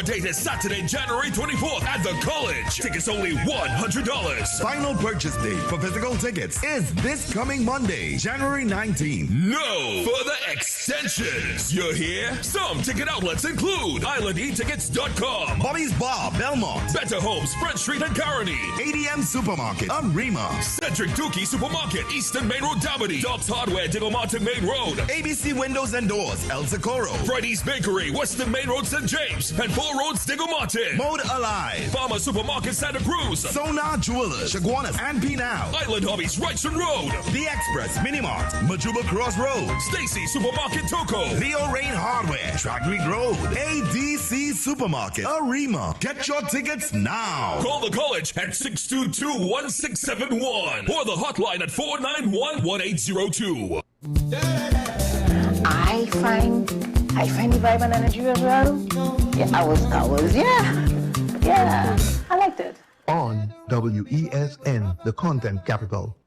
Your date is Saturday, January 24th at the college. Tickets only $100. Final purchase date for physical tickets is this coming Monday, January 19th. No further extensions. You hear? Some ticket outlets include IslandEtickets.com, Bobby's Bar, Belmont, Better Homes, Front Street and Caroni, ADM Supermarket, Arima, Cedric Dookie Supermarket, Eastern Main Road, Dabity, Dobbs Hardware, Diggle Martin Main Road, ABC Windows and Doors, El Socorro, Freddy's Bakery, Western Main Road, St. James, and Four Roads, Diggle Martin, Mode Alive, Farmer Supermarket, Santa Cruz, Sonar Jewelers, Chaguanas and Pinal, Island Hobbies, Wrightson Road, The Express, Minimart, Majuba Crossroads, Stacy Supermarket, Toco, Leo Rain Hardware, Tragrick Road, ADC Supermarket, Arima. Get your tickets now. Call the college at 622-1671 or the hotline at 491-1802. I find the vibe and energy as well. Yeah, I was, I liked it. On WESN, the content capital.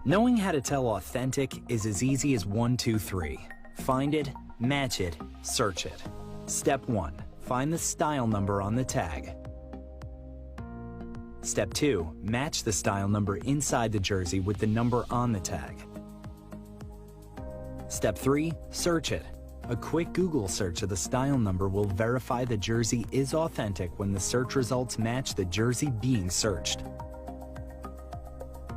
Knowing how to tell authentic is as easy as 1, 2, 3. Find it, match it, search it. Step 1. Find the style number on the tag. Step 2. Match the style number inside the jersey with the number on the tag. Step 3. Search it. A quick Google search of the style number will verify the jersey is authentic when the search results match the jersey being searched.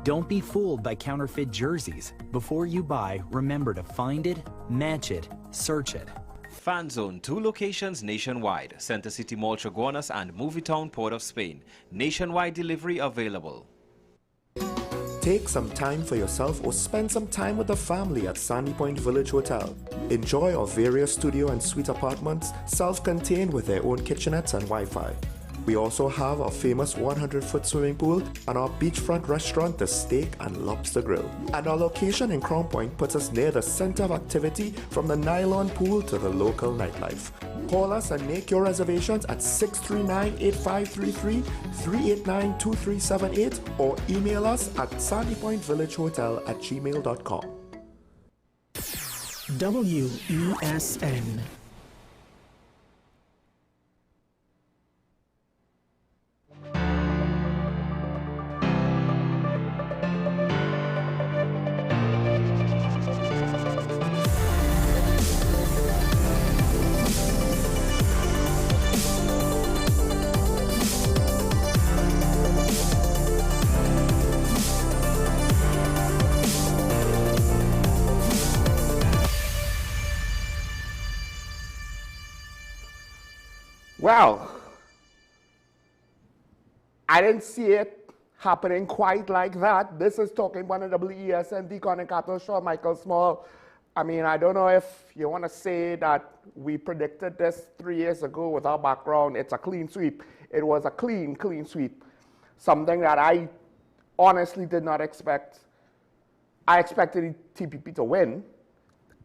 Don't be fooled by counterfeit jerseys. Before you buy, remember to find it, match it, search it. Fan Zone, 2 locations nationwide. Center City Mall, Chaguanas and Movietown, Port of Spain. Nationwide delivery available. Take some time for yourself or spend some time with the family at Sandy Point Village Hotel. Enjoy our various studio and suite apartments, self-contained with their own kitchenettes and Wi-Fi. We also have our famous 100-foot swimming pool and our beachfront restaurant, the Steak and Lobster Grill. And our location in Crown Point puts us near the center of activity from the nylon pool to the local nightlife. Call us and make your reservations at 639-8533, 389-2378 or email us at sandypointvillagehotel@gmail.com. WESN. Well, I didn't see it happening quite like that. This is talking about a WESN Conning Capital Shaw, Michael Small. I mean, I don't know if you want to say that we predicted this 3 years ago with our background. It's a clean sweep. It was a clean sweep. Something that I honestly did not expect. I expected the TPP to win.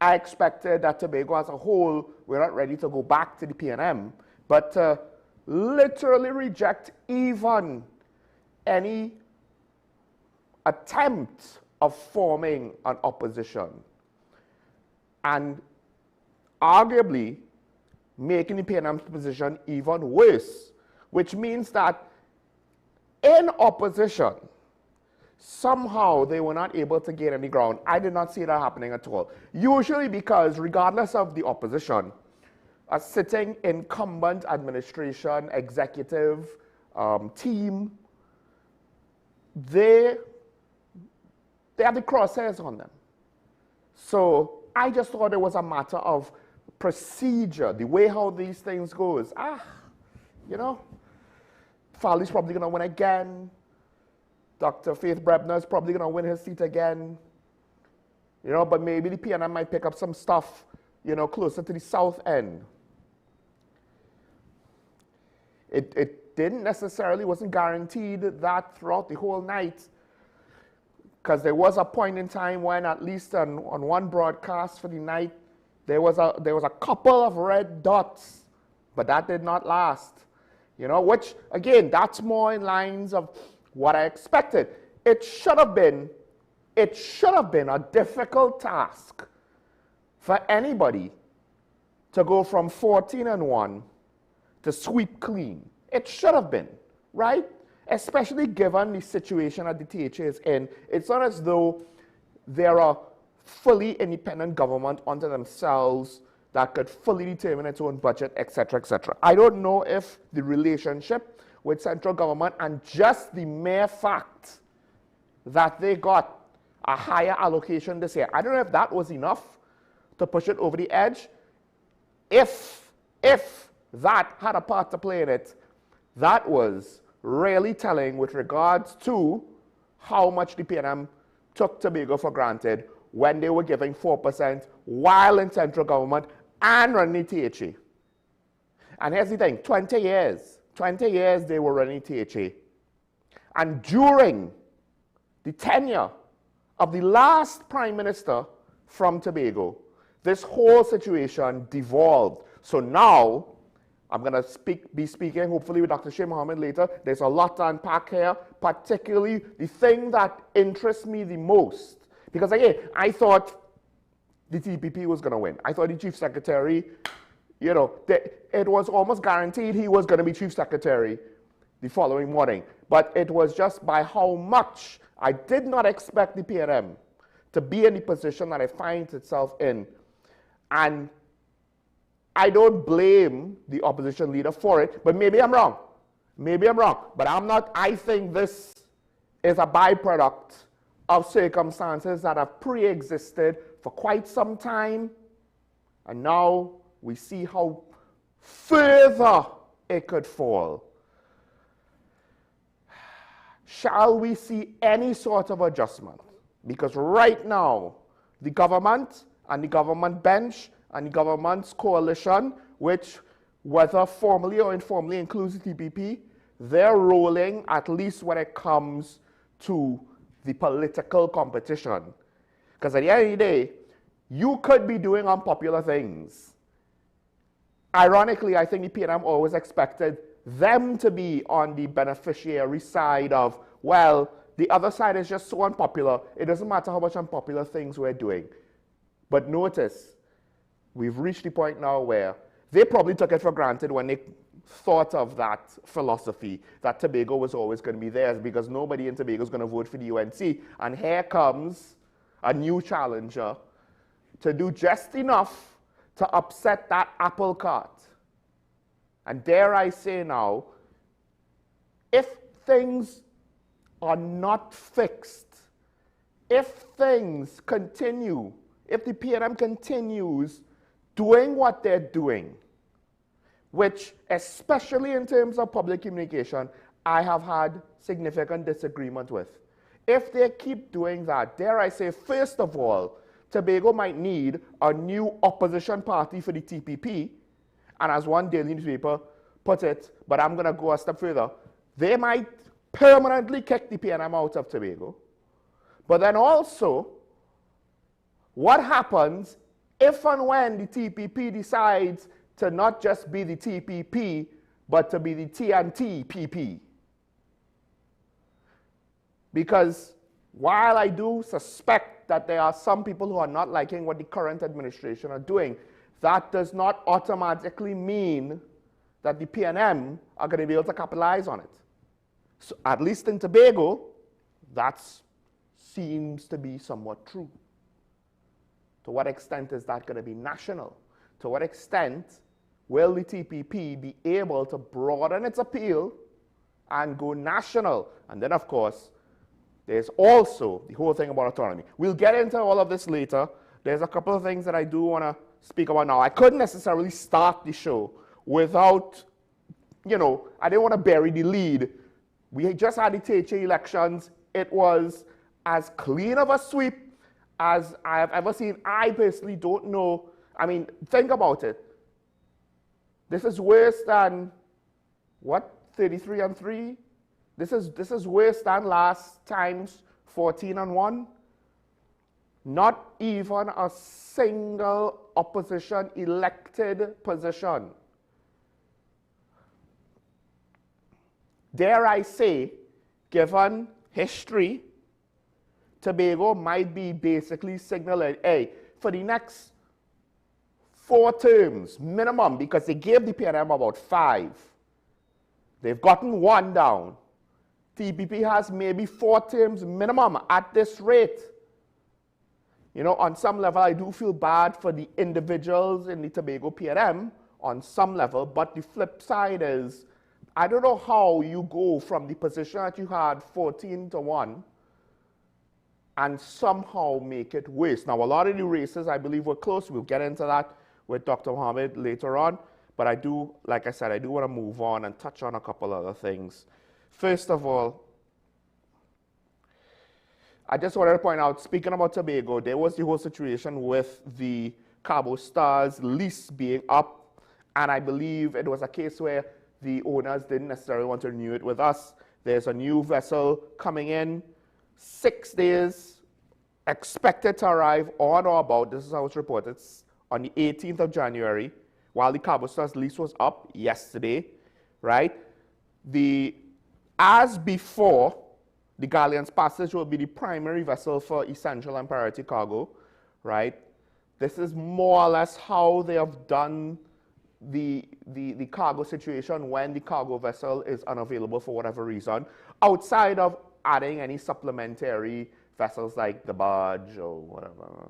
I expected that Tobago as a whole, we're not ready to go back to the PNM, but to literally reject even any attempt of forming an opposition and arguably making the PNM's position even worse, which means that in opposition, somehow they were not able to gain any ground. I did not see that happening at all. Usually because regardless of the opposition, a sitting incumbent administration, executive team, they have the crosshairs on them. So I just thought it was a matter of procedure, the way how these things goes. You know, Farley's probably going to win again. Dr. Faith Brebner is probably going to win his seat again. You know, but maybe the PNM might pick up some stuff, you know, closer to the south end. It didn't necessarily, wasn't guaranteed that throughout the whole night, because there was a point in time when, at least on one broadcast for the night, there was a couple of red dots, but that did not last. You know, which, again, that's more in lines of what I expected. It should have been a difficult task for anybody to go from 14-1 to sweep clean. It should have been, right? Especially given the situation that the THA is in. It's not as though they're a fully independent government unto themselves that could fully determine its own budget, etc., etc. I don't know if the relationship with central government and just the mere fact that they got a higher allocation this year, I don't know if that was enough to push it over the edge. If that had a part to play in it, that was really telling with regards to how much the PNM took Tobago for granted when they were giving 4% while in central government and running THA. And here's the thing, 20 years they were running THA. And during the tenure of the last Prime Minister from Tobago, this whole situation devolved. So now, I'm going to be speaking hopefully with Dr. Sheikh Mohammed later. There's a lot to unpack here, particularly the thing that interests me the most. Because again, I thought the TPP was going to win. I thought the Chief Secretary, you know, it was almost guaranteed he was going to be Chief Secretary the following morning. But it was just by how much I did not expect the PNM to be in the position that it finds itself in. And I don't blame the opposition leader for it, but maybe I'm wrong. Maybe I'm wrong, but I'm not. I think this is a byproduct of circumstances that have pre-existed for quite some time, and now we see how further it could fall. Shall we see any sort of adjustment? Because right now, the government and the government bench and the government's coalition, which whether formally or informally includes the TPP, they're rolling at least when it comes to the political competition. Because at the end of the day, you could be doing unpopular things. Ironically, I think the PNM always expected them to be on the beneficiary side of, well, the other side is just so unpopular, it doesn't matter how much unpopular things we're doing. But notice, we've reached the point now where they probably took it for granted when they thought of that philosophy, that Tobago was always going to be theirs because nobody in Tobago is going to vote for the UNC. And here comes a new challenger to do just enough to upset that apple cart. And dare I say now, if things are not fixed, if things continue, if the PNM continues doing what they're doing, which especially in terms of public communication, I have had significant disagreement with. If they keep doing that, dare I say, first of all, Tobago might need a new opposition party for the TPP, and as one daily newspaper put it, but I'm going to go a step further, they might permanently kick the PNM out of Tobago. But then also, what happens if and when the TPP decides to not just be the TPP, but to be the TNT-PP? Because while I do suspect that there are some people who are not liking what the current administration are doing, that does not automatically mean that the PNM are going to be able to capitalize on it. So at least in Tobago, that seems to be somewhat true. To what extent is that going to be national? To what extent will the TPP be able to broaden its appeal and go national? And then, of course, there's also the whole thing about autonomy. We'll get into all of this later. There's a couple of things that I do want to speak about now. I couldn't necessarily start the show without, I didn't want to bury the lead. We just had the THA elections. It was as clean of a sweep as I have ever seen. I personally don't know. I mean, think about it. This is worse than, 33-3? This is worse than last time's 14-1. Not even a single opposition elected position. Dare I say, given history, Tobago might be basically signaling, hey, for the next 4 terms minimum, because they gave the PNM about 5. They've gotten 1 down. TPP has maybe 4 terms minimum at this rate. On some level, I do feel bad for the individuals in the Tobago PNM on some level, but the flip side is, I don't know how you go from the position that you had 14-1 and somehow make it worse. Now, a lot of the races, I believe, were close. We'll get into that with Dr. Mohammed later on. But I do, like I said, I do want to move on and touch on a couple other things. First of all, I just wanted to point out, speaking about Tobago, there was the whole situation with the Cabo Star's lease being up, and I believe it was a case where the owners didn't necessarily want to renew it with us. There's a new vessel coming in, 6 days, expected to arrive on or about, this is how it's reported, on the 18th of January, while the Cabo Star's lease was up yesterday, right? As before, the Galleon's Passage will be the primary vessel for essential and priority cargo, right? This is more or less how they have done the cargo situation when the cargo vessel is unavailable for whatever reason, outside of adding any supplementary vessels like the barge or whatever.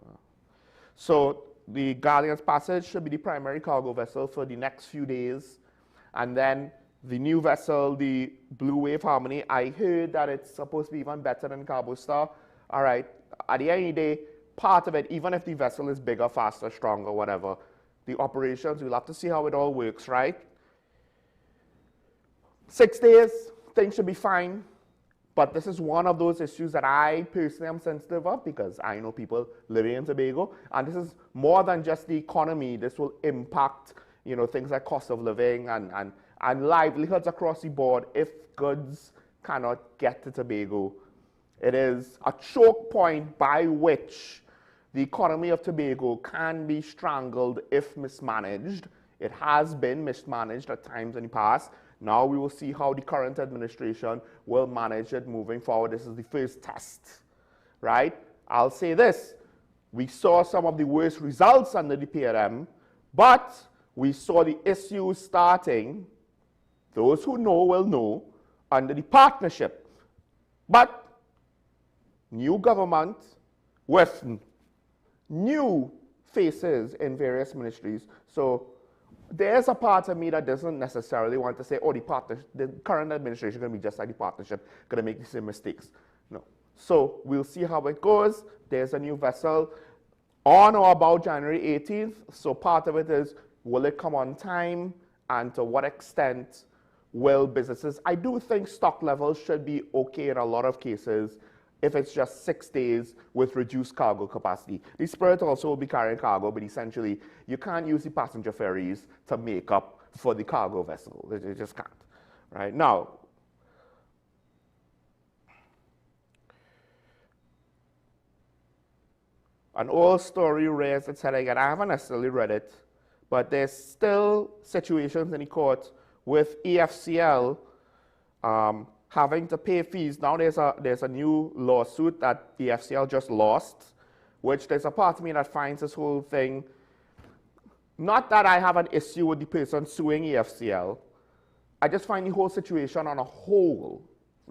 So the Galleon's Passage should be the primary cargo vessel for the next few days, and then the new vessel, the Blue Wave Harmony, I heard that it's supposed to be even better than Cabo Star. All right, at the end of the day, part of it, even if the vessel is bigger, faster, stronger, whatever, the operations, we'll have to see how it all works, right? 6 days, things should be fine. But this is one of those issues that I personally am sensitive of because I know people living in Tobago. And this is more than just the economy. This will impact, things like cost of living and livelihoods across the board if goods cannot get to Tobago. It is a choke point by which the economy of Tobago can be strangled if mismanaged. It has been mismanaged at times in the past. Now we will see how the current administration will manage it moving forward. This is the first test, right? I'll say this. We saw some of the worst results under the PRM, but we saw the issues starting, those who know will know, under the partnership. But new government with new faces in various ministries. So there's a part of me that doesn't necessarily want to say, oh, the current administration is going to be just like the partnership, going to make the same mistakes. No. So we'll see how it goes. There's a new vessel on or about January 18th. So part of it is, will it come on time? And to what extent will businesses? I do think stock levels should be okay in a lot of cases if it's just 6 days with reduced cargo capacity. The Spirit also will be carrying cargo, but essentially you can't use the passenger ferries to make up for the cargo vessel. You just can't. Right? Now, an old story raised its head again. I haven't necessarily read it, but there's still situations in the court with EFCL having to pay fees. Now there's a new lawsuit that EFCL just lost, which there's a part of me that finds this whole thing, not that I have an issue with the person suing EFCL, I just find the whole situation on a whole,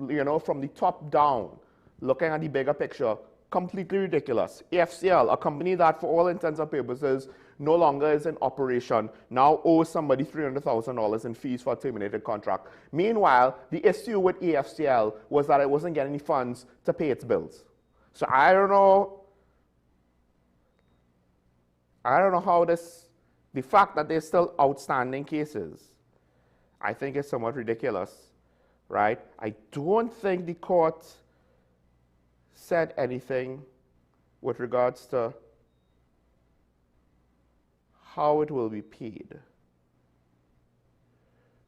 you know, from the top down, looking at the bigger picture, completely ridiculous. EFCL, a company that for all intents and purposes no longer is in operation, now owes somebody $300,000 in fees for a terminated contract. Meanwhile, the issue with EFCL was that it wasn't getting any funds to pay its bills. So I don't know how the fact that there's still outstanding cases, I think is somewhat ridiculous, right? I don't think the court said anything with regards to how it will be paid.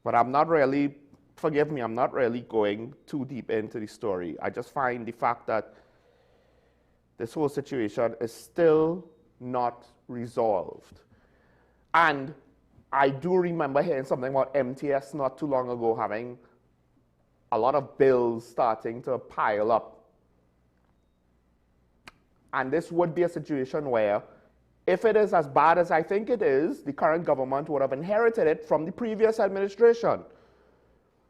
But I'm not really, forgive me, I'm not really going too deep into the story. I just find the fact that this whole situation is still not resolved. And I do remember hearing something about MTS not too long ago having a lot of bills starting to pile up. And this would be a situation where, if it is as bad as I think it is, the current government would have inherited it from the previous administration.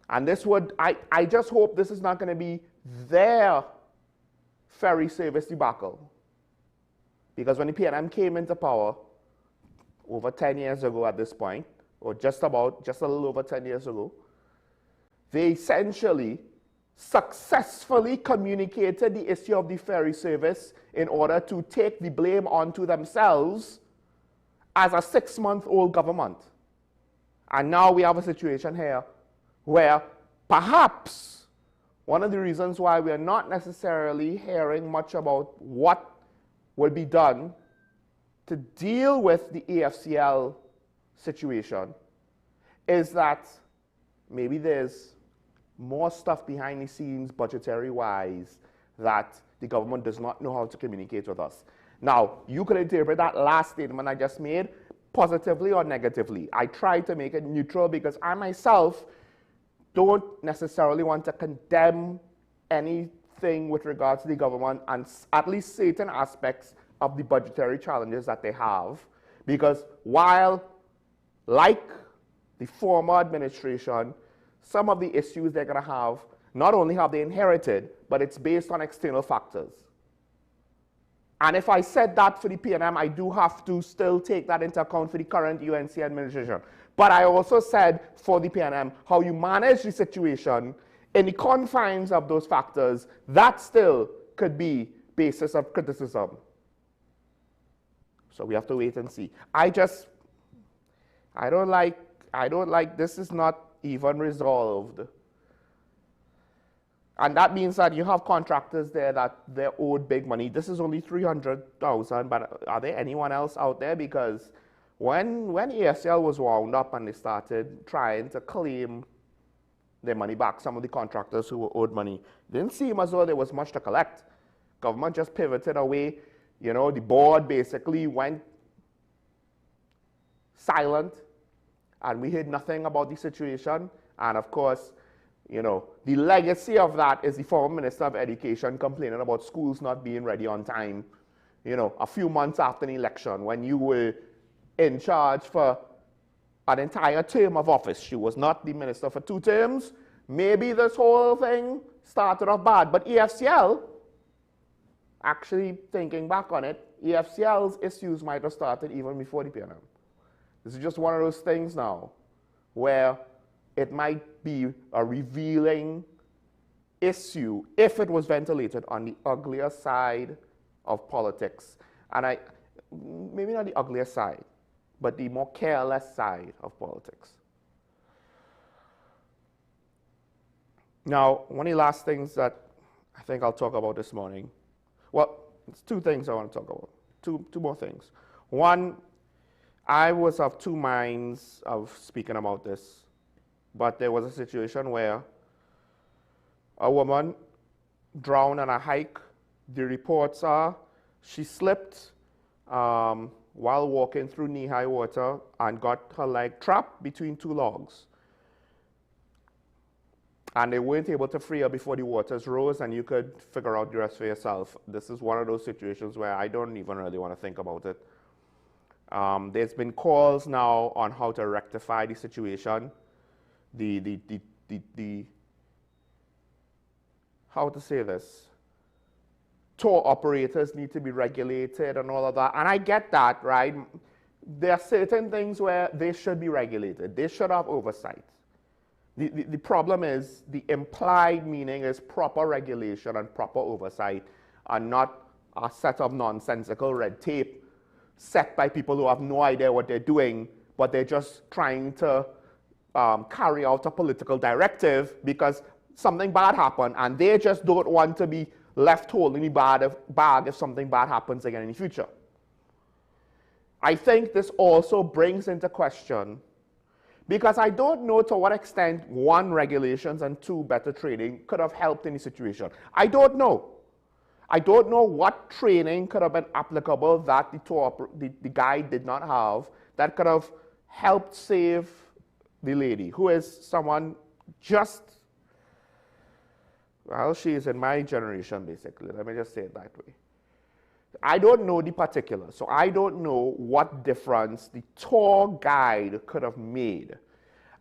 And this would, I just hope this is not going to be their ferry service debacle. Because when the PNM came into power, over 10 years ago at this point, or just a little over 10 years ago, they essentially successfully communicated the issue of the ferry service in order to take the blame onto themselves as a 6-month-old government. And now we have a situation here where perhaps one of the reasons why we are not necessarily hearing much about what will be done to deal with the EFCL situation is that maybe there's more stuff behind the scenes, budgetary-wise, that the government does not know how to communicate with us. Now, you could interpret that last statement I just made positively or negatively. I try to make it neutral because I myself don't necessarily want to condemn anything with regards to the government and at least certain aspects of the budgetary challenges that they have. Because while, like the former administration, some of the issues they're going to have, not only have they inherited, but it's based on external factors. And if I said that for the PNM, I do have to still take that into account for the current UNC administration. But I also said for the PNM, how you manage the situation in the confines of those factors, that still could be basis of criticism. So we have to wait and see. I don't like this is not even resolved. And that means that you have contractors there that they're owed big money. This is only $300,000, but are there anyone else out there? Because when ESL was wound up and they started trying to claim their money back, some of the contractors who were owed money, didn't seem as though there was much to collect. Government just pivoted away. You know, the board basically went silent, and we heard nothing about the situation. And of course, you know, the legacy of that is the former Minister of Education complaining about schools not being ready on time, you know, a few months after the election when you were in charge for an entire term of office. She was not the minister for 2 terms. Maybe this whole thing started off bad. But EFCL, actually thinking back on it, EFCL's issues might have started even before the PNM. This is just one of those things now where it might be a revealing issue if it was ventilated on the uglier side of politics. And maybe not the uglier side, but the more careless side of politics. Now, one of the last things that I think I'll talk about this morning, well, it's 2 things I want to talk about, two more things. One, I was of 2 minds of speaking about this, but there was a situation where a woman drowned on a hike. The reports are she slipped while walking through knee-high water and got her leg trapped between two logs. And they weren't able to free her before the waters rose, and you could figure out the rest for yourself. This is one of those situations where I don't even really want to think about it. There's been calls now on how to rectify the situation. How to say this? Tour operators need to be regulated and all of that. And I get that, right? There are certain things where they should be regulated. They should have oversight. The problem is the implied meaning is proper regulation and proper oversight, and not a set of nonsensical red tape set by people who have no idea what they're doing, but they're just trying to carry out a political directive because something bad happened, and they just don't want to be left holding the bag if something bad happens again in the future. I think this also brings into question, because I don't know to what extent, one, regulations, and two, better training could have helped in the situation. I don't know. I don't know what training could have been applicable that the guide did not have that could have helped save the lady, who is someone just, well, she is in my generation, basically. Let me just say it that way. I don't know the particulars, so I don't know what difference the tour guide could have made.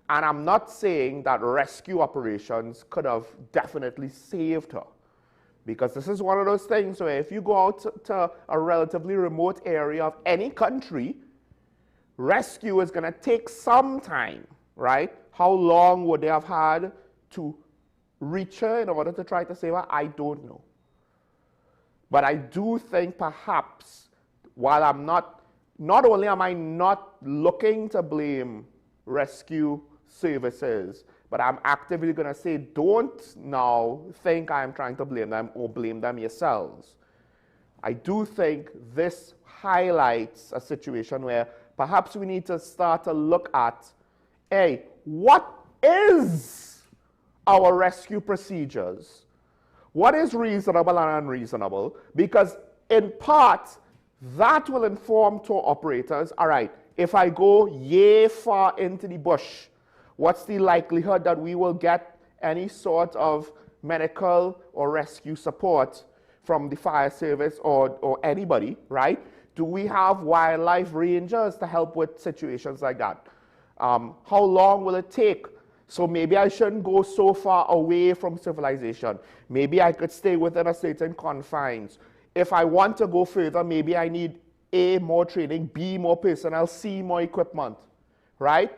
And I'm not saying that rescue operations could have definitely saved her, because this is one of those things where if you go out to a relatively remote area of any country, rescue is going to take some time, right? How long would they have had to reach her in order to try to save her? I don't know. But I do think perhaps, while I'm not only am I not looking to blame rescue services, but I'm actively going to say, don't now think I'm trying to blame them or blame them yourselves. I do think this highlights a situation where perhaps we need to start to look at, hey, what is our rescue procedures? What is reasonable and unreasonable? Because in part, that will inform tour operators, all right, if I go yay far into the bush, what's the likelihood that we will get any sort of medical or rescue support from the fire service or anybody, right? Do we have wildlife rangers to help with situations like that? How long will it take? So maybe I shouldn't go so far away from civilization. Maybe I could stay within a certain confines. If I want to go further, maybe I need A, more training, B, more personnel, C, more equipment, right?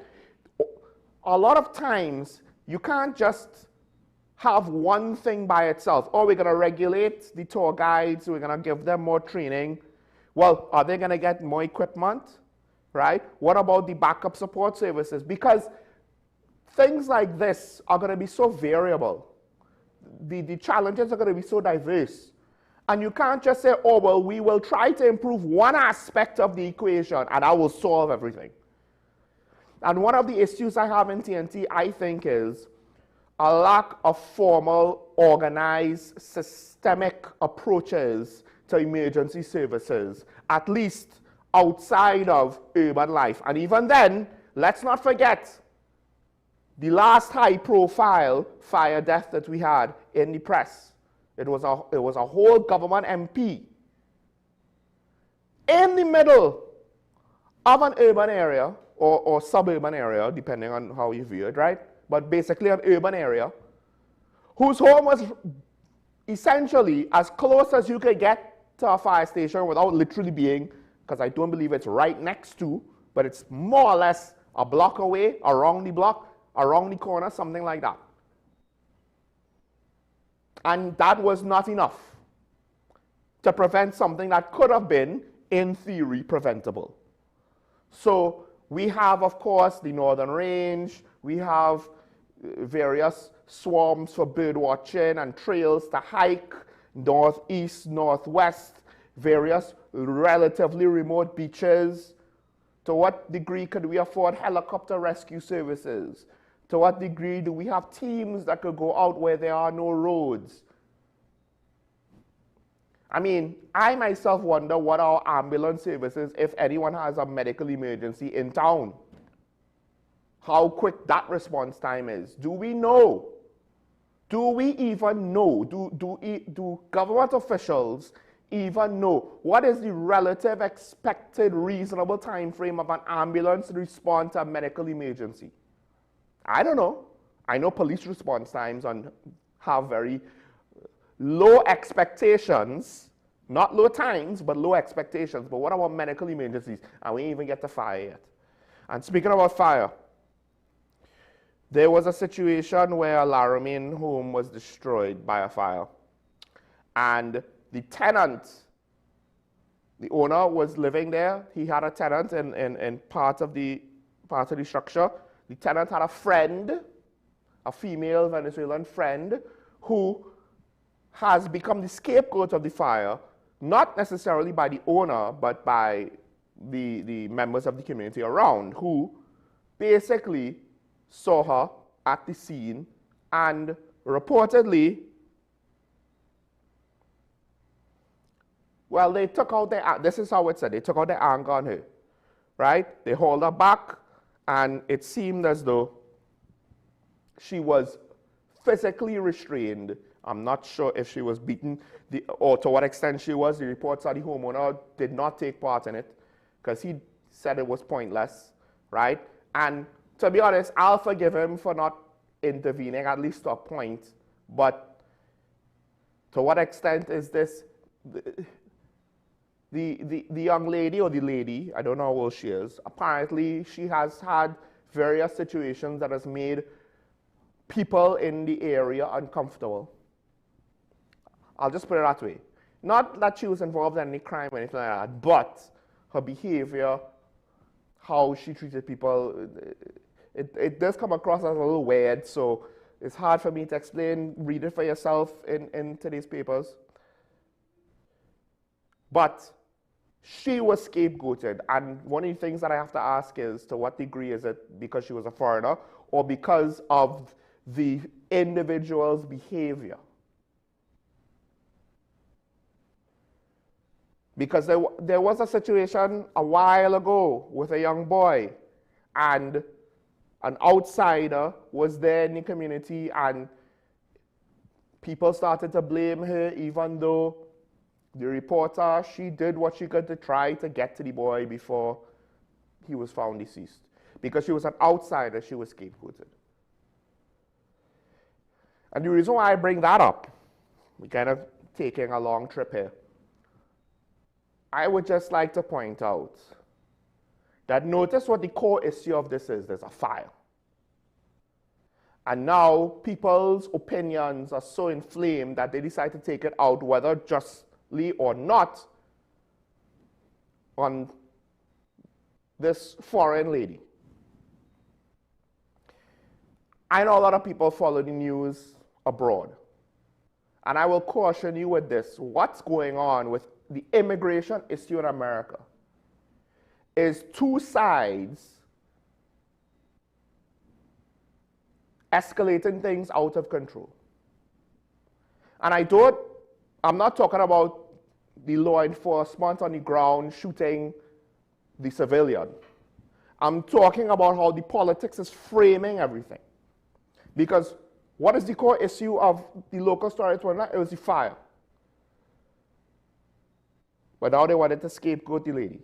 A lot of times, you can't just have one thing by itself. Oh, we're going to regulate the tour guides, we're going to give them more training. Well, are they going to get more equipment, right? What about the backup support services? Because things like this are going to be so variable. The challenges are going to be so diverse. And you can't just say, oh, well, we will try to improve one aspect of the equation and that will solve everything. And one of the issues I have in TNT, I think, is a lack of formal, organized, systemic approaches to emergency services, at least outside of urban life. And even then, let's not forget the last high-profile fire death that we had in the press. It was a whole government MP in the middle of an urban area or suburban area, depending on how you view it, right? But basically an urban area, whose home was essentially as close as you could get to a fire station without literally being, because I don't believe it's right next to, but it's more or less a block away, around the block, around the corner, something like that. And that was not enough to prevent something that could have been, in theory, preventable. So we have, of course, the Northern Range. We have various swarms for bird watching and trails to hike, northeast, northwest, various relatively remote beaches. To what degree could we afford helicopter rescue services? To what degree do we have teams that could go out where there are no roads? I mean, I myself wonder what our ambulance services, if anyone has a medical emergency in town, how quick that response time is. Do we know? Do we even know? Do government officials even know what is the relative expected reasonable time frame of an ambulance response to a medical emergency? I don't know. I know police response times have very low expectations, not low times, but low expectations. But what about medical emergencies? And we ain't even get to fire yet. And speaking about fire, there was a situation where a Laramie home was destroyed by a fire. And the tenant, the owner was living there. He had a tenant in part of the structure. The tenant had a friend, a female Venezuelan friend, who has become the scapegoat of the fire, not necessarily by the owner, but by the members of the community around, who basically saw her at the scene and reportedly, well, they took out their, this is how it said, they took out their anger on her, right? They hauled her back, and it seemed as though she was physically restrained. I'm not sure if she was beaten or to what extent she was. The reports are the homeowner did not take part in it because he said it was pointless, right? And to be honest, I'll forgive him for not intervening, at least to a point. But to what extent is this the young lady or the lady, I don't know how old she is, apparently she has had various situations that has made people in the area uncomfortable. I'll just put it that way. Not that she was involved in any crime or anything like that, but her behavior, how she treated people, it does come across as a little weird, so it's hard for me to explain. Read it for yourself in today's papers. But she was scapegoated, and one of the things that I have to ask is, to what degree is it because she was a foreigner or because of the individual's behavior? Because there was a situation a while ago with a young boy, and an outsider was there in the community, and people started to blame her, even though the reporter, she did what she could to try to get to the boy before he was found deceased. Because she was an outsider, she was scapegoated. And the reason why I bring that up, we're kind of taking a long trip here, I would just like to point out that notice what the core issue of this is. There's a fire. And now people's opinions are so inflamed that they decide to take it out, whether justly or not, on this foreign lady. I know a lot of people follow the news abroad. And I will caution you with this. What's going on with the immigration issue in America is two sides escalating things out of control. And I'm not talking about the law enforcement on the ground shooting the civilian. I'm talking about how the politics is framing everything. Because what is the core issue of the local story? It was the fire. But now they wanted to scapegoat the lady.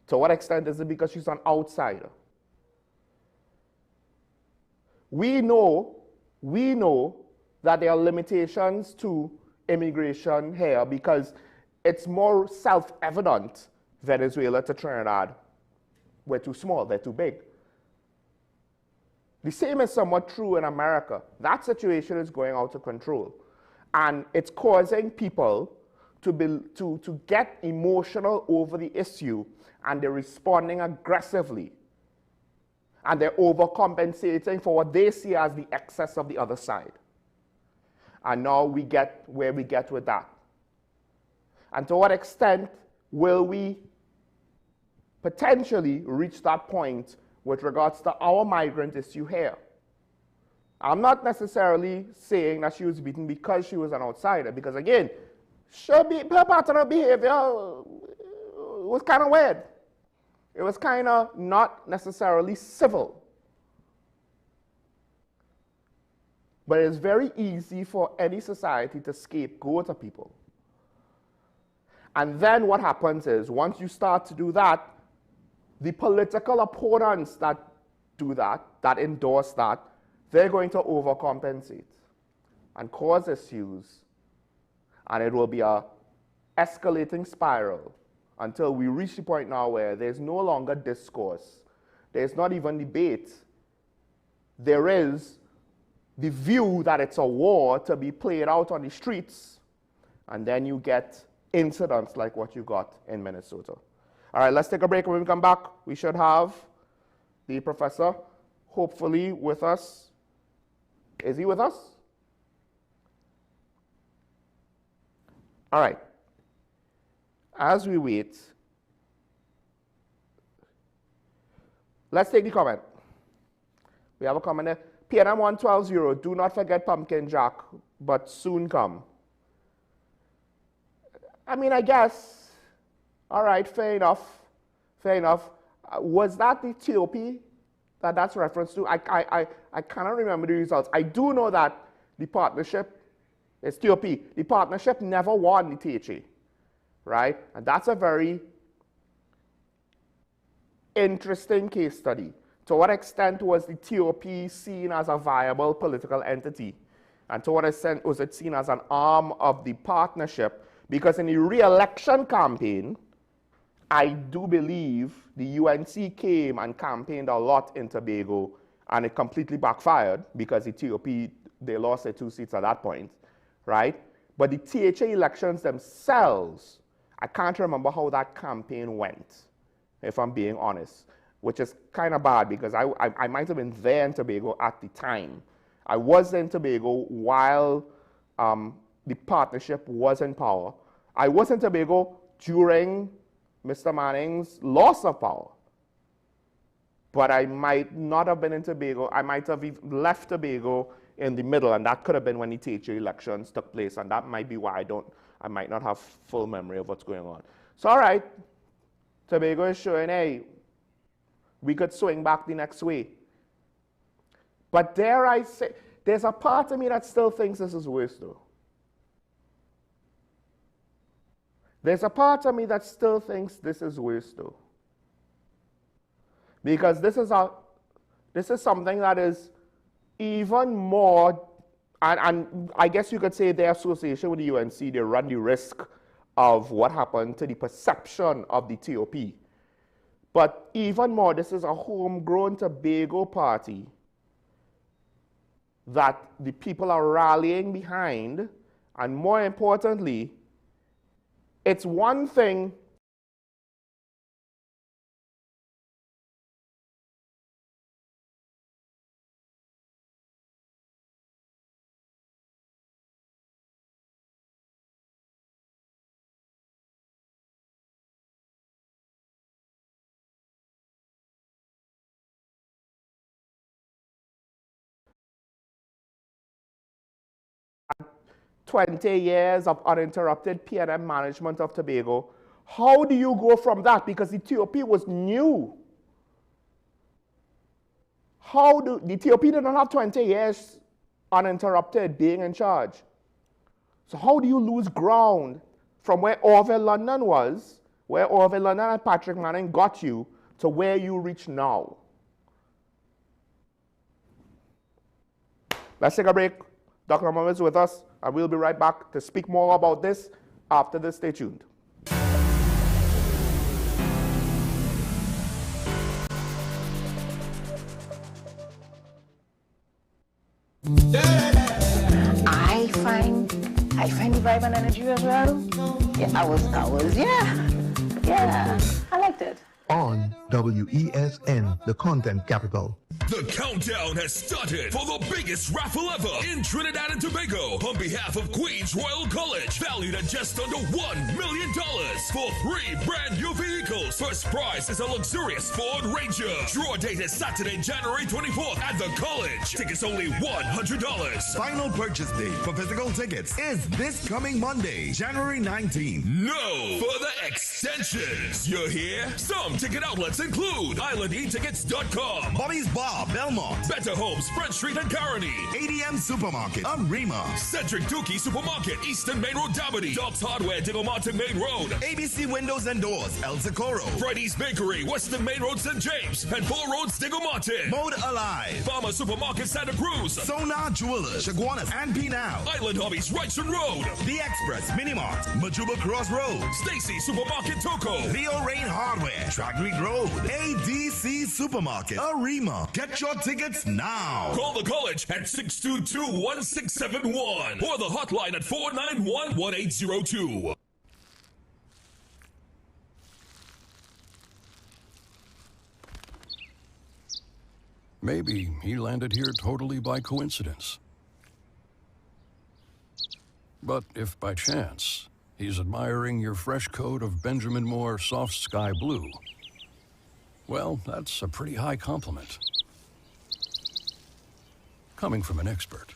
To what extent is it because she's an outsider? We know that there are limitations to immigration here because it's more self-evident Venezuela to Trinidad. We're too small, they're too big. The same is somewhat true in America. That situation is going out of control. And it's causing people to get emotional over the issue, and they're responding aggressively. And they're overcompensating for what they see as the excess of the other side. And now we get where we get with that. And to what extent will we potentially reach that point with regards to our migrant issue here? I'm not necessarily saying that she was beaten because she was an outsider, because again, her pattern of behavior was kind of weird. It was kind of not necessarily civil. But it's very easy for any society to scapegoat a people. And then what happens is, once you start to do that, the political opponents that do that, that endorse that, they're going to overcompensate and cause issues. And it will be a escalating spiral until we reach the point now where there's no longer discourse. There's not even debate. There is the view that it's a war to be played out on the streets, and then you get incidents like what you got in Minnesota. All right, let's take a break. When we come back, we should have the professor hopefully with us. Is he with us? All right. As we wait, let's take the comment. We have a comment there. PNM 1120, do not forget Pumpkin Jack, but soon come. I mean, I guess, all right, fair enough, fair enough. Was that the TOP that that's reference to? I cannot remember the results. I do know that the partnership, it's TOP, the partnership never won the THA, right? And that's a very interesting case study. To what extent was the TOP seen as a viable political entity? And to what extent was it seen as an arm of the partnership? Because in the re-election campaign, I do believe the UNC came and campaigned a lot in Tobago, and it completely backfired because the TOP, they lost their 2 seats at that point, right? But the THA elections themselves, I can't remember how that campaign went, if I'm being honest, which is kind of bad because I might have been there in Tobago at the time. I was in Tobago while the partnership was in power. I was in Tobago during Mr. Manning's loss of power. But I might not have been in Tobago. I might have left Tobago in the middle, and that could have been when the THA elections took place, and that might be why I might not have full memory of what's going on. So, all right, Tobago is showing, hey, we could swing back the next way. But dare I say, there's a part of me that still thinks this is worse, though. There's a part of me that still thinks this is worse, though. Because this is something that is even more, and I guess you could say their association with the UNC, they run the risk of what happened to the perception of the TOP. But even more, this is a homegrown Tobago party that the people are rallying behind, and more importantly, it's one thing ...20 years of uninterrupted PNM management of Tobago. How do you go from that? Because the TOP was new. The TOP did not have 20 years uninterrupted being in charge. So how do you lose ground from where Orville London was, where Orville London and Patrick Manning got you, to where you reach now? Let's take a break. Dr. Mohammed is with us, and we'll be right back to speak more about this after this. Stay tuned. I find the vibe and energy as well. Yeah, I liked it. On WESN, the content capital. The countdown has started for the biggest raffle ever in Trinidad and Tobago on behalf of Queens Royal College, valued at just under $1 million for 3 brand new vehicles. First prize is a luxurious Ford Ranger. Draw date is Saturday, January 24th at the college. Tickets only $100. Final purchase date for physical tickets is this coming Monday, January 19th. No further extensions. You hear? Some ticket outlets include ICNTT.com, Bobby's Bar, Belmont, Better Homes, Front Street and Caroni, ADM Supermarket, Arima, Cedric Dookie Supermarket, Eastern Main Road, Dabity, Dobbs Hardware, Diggle Martin Main Road, ABC Windows and Doors, El Socorro, Freddy's Bakery, Western Main Road, St. James, and 4 Roads, Diggle Martin, Mode Alive, Farmer Supermarket, Santa Cruz, Sonar Jewelers, Chaguanas, and Pinal, Island Hobbies, Wrightson Road, The Express, Minimart, Majuba Crossroads, Stacy Supermarket, Toco, Leo Rain Hardware, Tragrick Road, ADC Supermarket, Arima. Get your tickets now. Call the college at 622-1671 or the hotline at 491-1802. Maybe he landed here totally by coincidence. But if by chance he's admiring your fresh coat of Benjamin Moore soft sky blue, well, that's a pretty high compliment. Coming from an expert.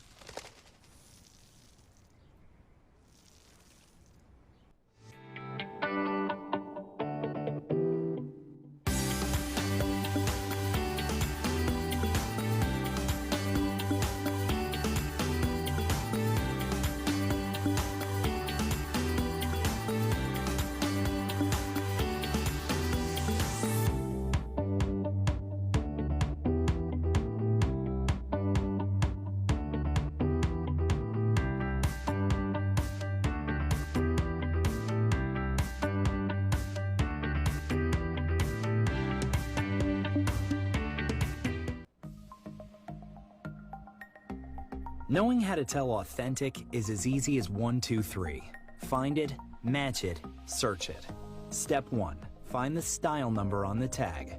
Knowing how to tell authentic is as easy as 1, 2, 3. Find it, match it, search it. Step 1. Find the style number on the tag.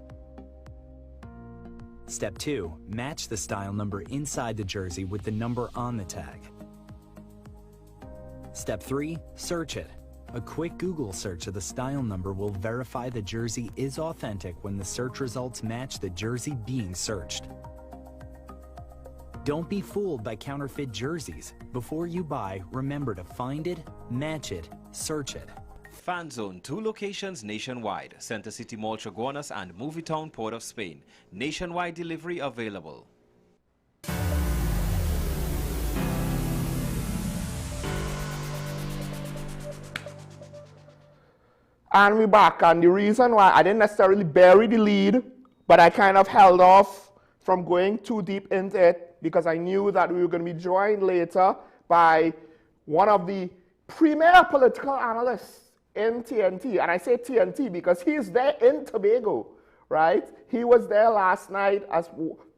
Step 2. Match the style number inside the jersey with the number on the tag. Step 3. Search it. A quick Google search of the style number will verify the jersey is authentic when the search results match the jersey being searched. Don't be fooled by counterfeit jerseys. Before you buy, remember to find it, match it, search it. Fan Zone, 2 locations nationwide. Center City Mall, Chaguanas, and Movietown, Port of Spain. Nationwide delivery available. And we're back, and the reason why I didn't necessarily bury the lead, but I kind of held off from going too deep into it because I knew that we were going to be joined later by one of the premier political analysts in TNT. And I say TNT because he's there in Tobago, right? He was there last night as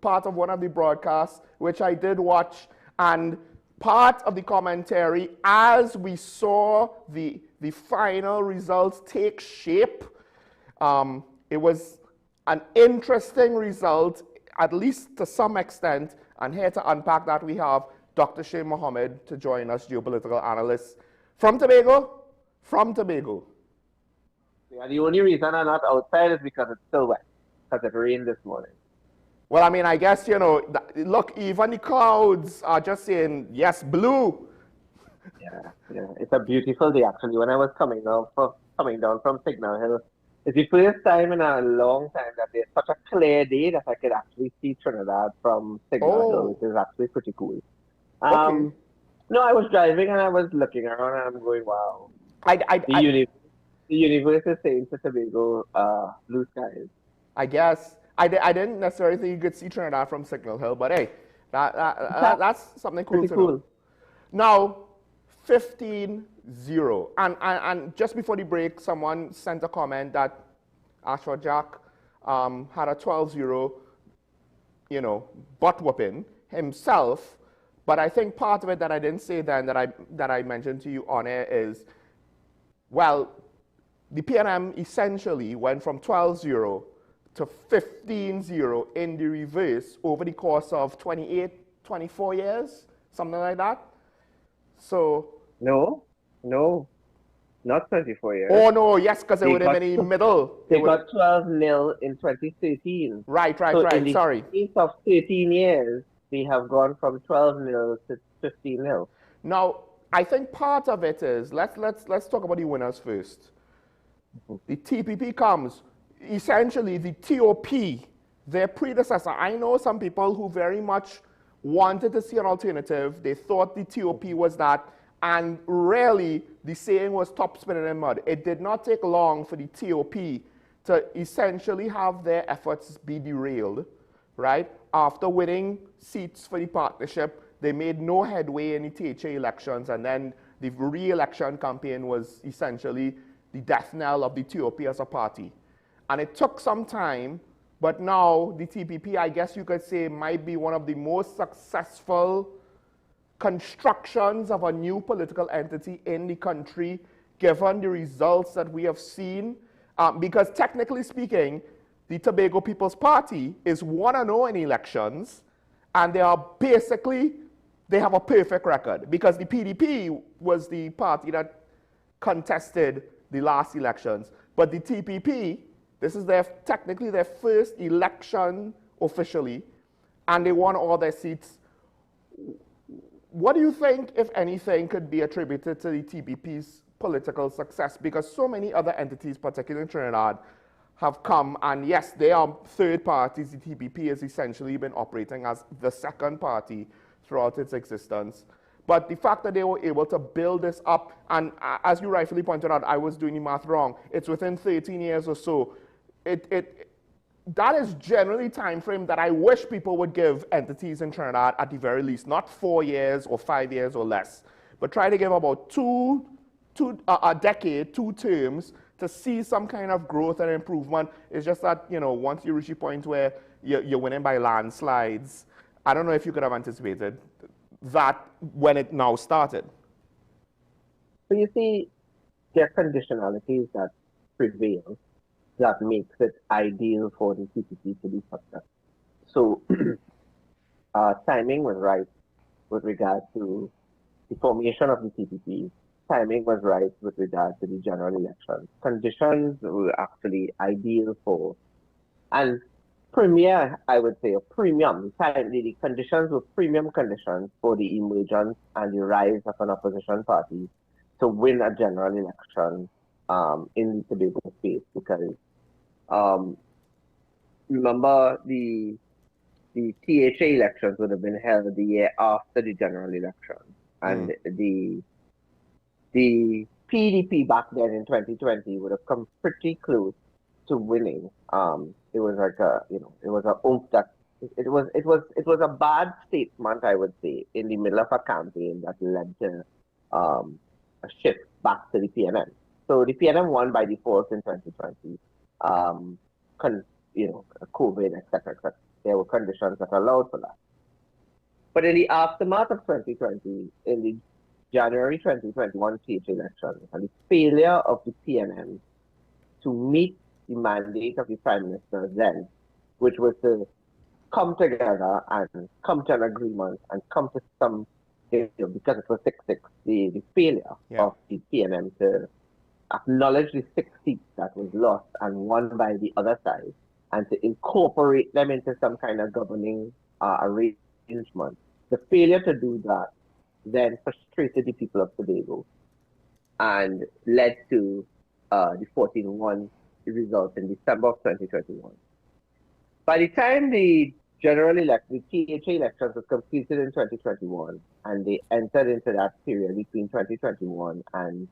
part of one of the broadcasts, which I did watch. And part of the commentary, as we saw the final results take shape, it was an interesting result, at least to some extent. And here to unpack that, we have Dr. Shay Mohammed to join us, geopolitical analyst from Tobago. From Tobago. Yeah, the only reason I'm not outside is because it's still wet, because it rained this morning. Well, I mean, I guess, you know, look, even the clouds are just saying, yes, blue. Yeah, it's a beautiful day, actually. When I was coming down from Signal Hill, it's the first time in a long time that there's such a clear day that I could actually see Trinidad from Signal Hill, which is actually pretty cool. Okay. No, I was driving and I was looking around and I'm going, wow. The universe is saying to Tobago, blue skies. I guess. I didn't necessarily think you could see Trinidad from Signal Hill, but hey, that's something cool to know. Now, 15-0. And just before the break, someone sent a comment that Ashford Jack had a 12-0, butt whooping himself. But I think part of it that I didn't say then that I mentioned to you on air is, well, the PNM essentially went from 12-0 to 15-0 in the reverse over the course of 28, 24 years, something like that. So. No, not 24 years. Oh, no, yes, because it would have been in the middle. They got 12-0 in 2013. Right, so right, in the sorry. space of 13 years, they have gone from 12-0 to 15-0. Now, I think part of it is, let's talk about the winners first. The TPP comes, essentially the TOP, their predecessor. I know some people who very much wanted to see an alternative. They thought the TOP was that, and really the saying was top spinning in mud. It did not take long for the TOP to essentially have their efforts be derailed, right? After winning seats for the partnership, they made no headway in the THA elections, and then the re-election campaign was essentially the death knell of the TOP as a party. And it took some time, but now the TPP, I guess you could say, might be one of the most successful constructions of a new political entity in the country, given the results that we have seen. Because technically speaking, the Tobago People's Party is 1-0 in elections, and they are basically, they have a perfect record, because the PDP was the party that contested the last elections. But the TPP, this is technically their first election officially, and they won all their seats. What do you think, if anything, could be attributed to the TPP's political success? Because so many other entities, particularly in Trinidad, have come, and yes, they are third parties. The TPP has essentially been operating as the second party throughout its existence. But the fact that they were able to build this up, and as you rightfully pointed out, I was doing the math wrong, it's within 13 years or so. That is generally time frame that I wish people would give entities in Trinidad at the very least, not 4 years or 5 years or less, but try to give about a decade, 2 terms, to see some kind of growth and improvement. It's just that, you know, once you reach a point where you're winning by landslides, I don't know if you could have anticipated that when it now started. So you see, there are conditionalities that prevail that makes it ideal for the TPP to be successful. So timing was right with regard to the formation of the TPP. Timing was right with regard to the general election. Conditions were actually ideal for, and premier, I would say, a premium. The conditions were premium conditions for the emergence and the rise of an opposition party to win a general election in the Tobago space, because remember the THA elections would have been held the year after the general election, and the PDP back then in 2020 would have come pretty close to winning. It was like it was a oomph that it was a bad statement, I would say, in the middle of a campaign that led to a shift back to the PNM. So the PNM won by default in 2020. COVID, etc. There were conditions that allowed for that. But in the aftermath of 2020, in the January 2021 THA elections, and the failure of the PNM to meet the mandate of the Prime Minister then, which was to come together and come to an agreement and come to some, because it was 6-6, the failure of the PNM to acknowledge the 6 seats that was lost and won by the other side, and to incorporate them into some kind of governing arrangement. The failure to do that then frustrated the people of Tobago and led to the 14-1 result in December of 2021. By the time the general election, the THA elections were completed in 2021, and they entered into that period between 2021 and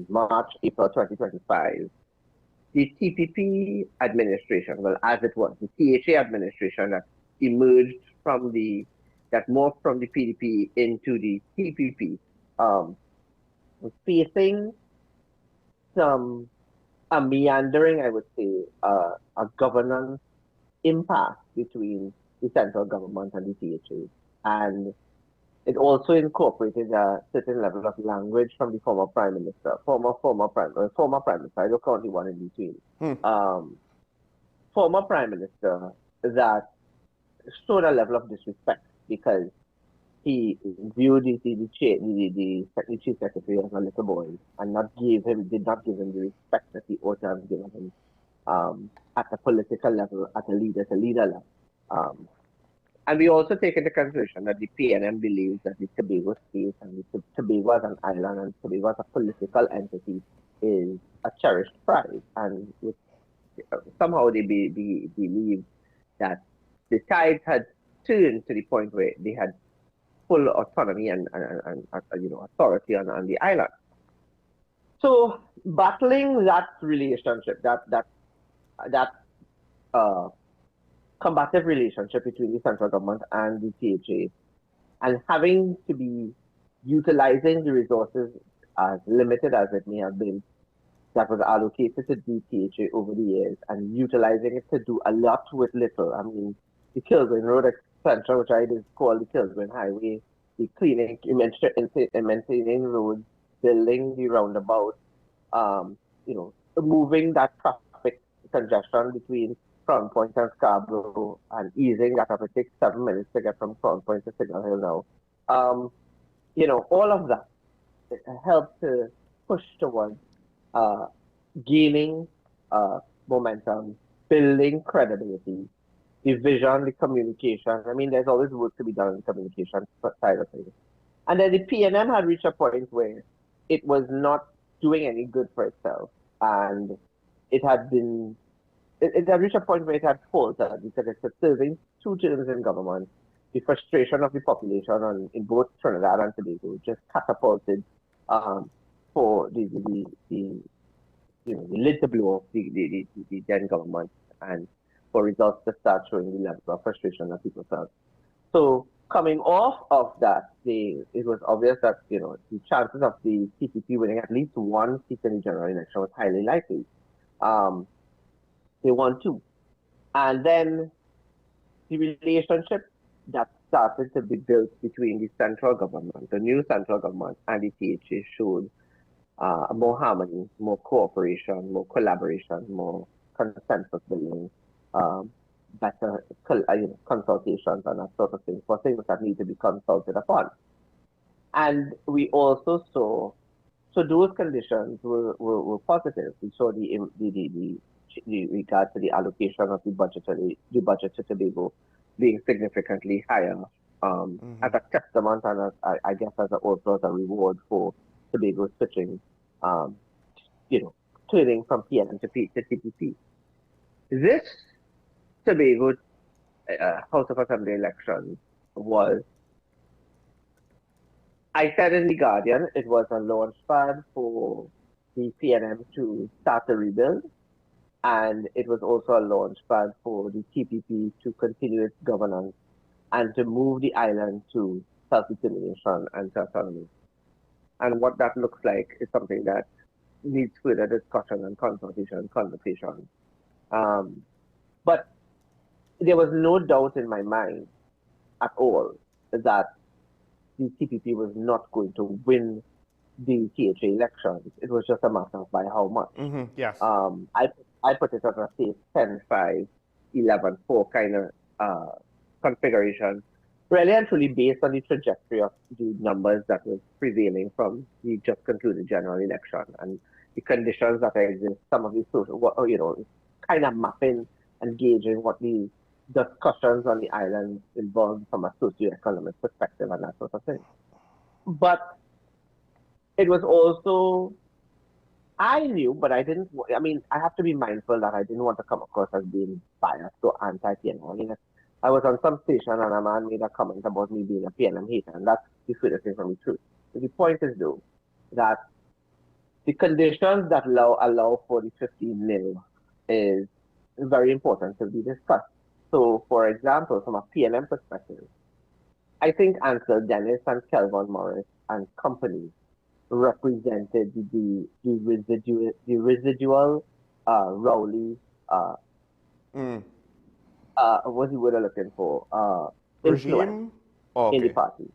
March, April 2025, the TPP administration, well, as it was, the THA administration that emerged from that morphed from the PDP into the TPP, was facing a meandering, I would say, a governance impasse between the central government and the THA. And it also incorporated a certain level of language from the former Prime Minister, former Prime Minister, I don't count the one in between, former prime minister that showed a level of disrespect because he viewed the chief secretary as a little boy and did not give him the respect that he ought to have given him at the political level, at a leader level. And we also take into consideration that the PNM believes that the Tobago state and the Tobago as an island and Tobago as a political entity is a cherished prize. And somehow they believe that the tides had turned to the point where they had full autonomy and authority on the island. So battling that relationship, that combative relationship between the central government and the THA, and having to be utilizing the resources as limited as it may have been that was allocated to the THA over the years, and utilizing it to do a lot with little. I mean, the Kilburn Road Extension, which I just call the Kilburn Highway, the cleaning, maintaining roads, building the roundabout, moving that traffic congestion between Crown Point and Scarborough and easing that up. It takes 7 minutes to get from Crown Point to Signal Hill now. All of that helped to push towards gaining momentum, building credibility, the vision, the communication. I mean, there's always work to be done in the communication side of things. And then the PNM had reached a point where it was not doing any good for itself. And it had reached a point where it had faltered because it was serving 2 terms in government. The frustration of the population in both Trinidad and Tobago just catapulted for the lid to blow off the then government, and for results to start showing the level of frustration that people felt. So coming off of that, it was obvious that the chances of the CPP winning at least one seat in the general election was highly likely. They won 2. And then the relationship that started to be built between the central government, the new central government, and the THA showed more harmony, more cooperation, more collaboration, more consensus building, better consultations and that sort of thing for things that need to be consulted upon. And we also saw, so those conditions were positive. We saw the regard to the allocation of the budget to Tobago being significantly higher as a testament and I guess as also as a reward for Tobago switching, turning from PNM to TPP. This Tobago House of Assembly election was, I said in The Guardian, it was a launch pad for the PNM to start a rebuild, and it was also a launch pad for the TPP to continue its governance and to move the island to self-determination and autonomy. And what that looks like is something that needs further discussion and conversation. But there was no doubt in my mind at all that the TPP was not going to win the THA elections. It was just a matter of by how much. Yes. I put it on a say 10-5, 11-4 kind of configuration, really and truly based on the trajectory of the numbers that was prevailing from the just concluded general election and the conditions that exist, some of the social, kind of mapping and gauging what the discussions on the island involved from a socioeconomic perspective and that sort of thing. But it was also, I knew, but I didn't, I have to be mindful that I didn't want to come across as being biased or anti-PNM. I was on some station and a man made a comment about me being a PNM hater, and that's the furthest thing from the truth. But the point is, though, that the conditions that allow for the 15-0 is very important to be discussed. So, for example, from a PNM perspective, I think Ansel Dennis and Kelvin Morris and company represented the residual Rowley what's the word I'm looking for? Influence in the party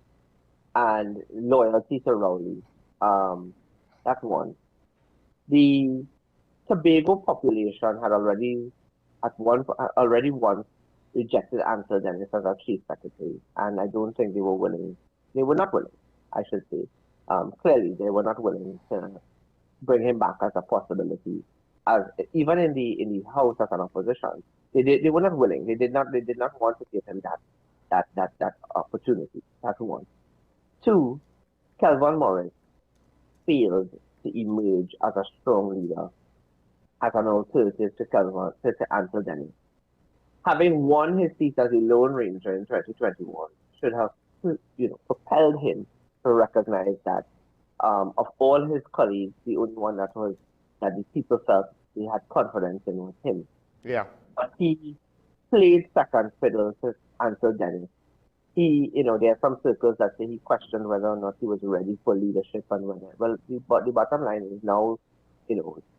and loyalty to Rowley. That's one. The Tobago population had already already once rejected Ansel Dennis as our chief secretary, and I don't think they were willing. They were not willing, I should say. Clearly, they were not willing to bring him back as a possibility. As even in the House as an opposition, they were not willing. They did not want to give him that opportunity. That's one. Two, Kelvin Morris failed to emerge as a strong leader, as an alternative to Ansel Dennis. Having won his seat as a Lone Ranger in 2021 should have, propelled him to recognize that of all his colleagues, the only one that the people felt they had confidence in was him. Yeah. But he played second fiddle to Ansel Dennis. There are some circles that say he questioned whether or not he was ready for leadership and whether. Well, the bottom line is now,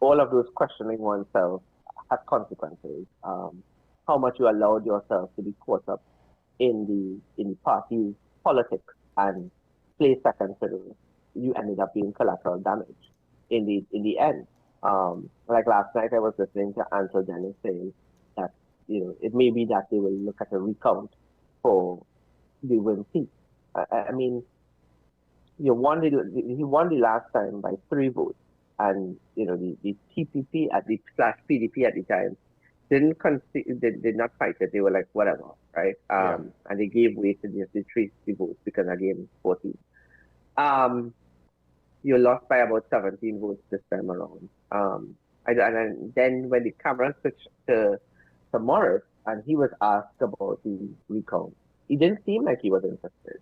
all of those questioning oneself has consequences. How much you allowed yourself to be caught up in the party's politics and play second fiddle, you ended up being collateral damage in the end. Like last night, I was listening to Ansel Dennis saying that it may be that they will look at a recount for the win seat. I mean, he won the last time by 3 votes, and the TPP at the /PDP at the time did not fight it. They were like, whatever, right? And they gave way to just the 3 votes because again 14. You lost by about 17 votes this time around. And then when the camera switched to Morris and he was asked about the recount, he didn't seem like he was interested.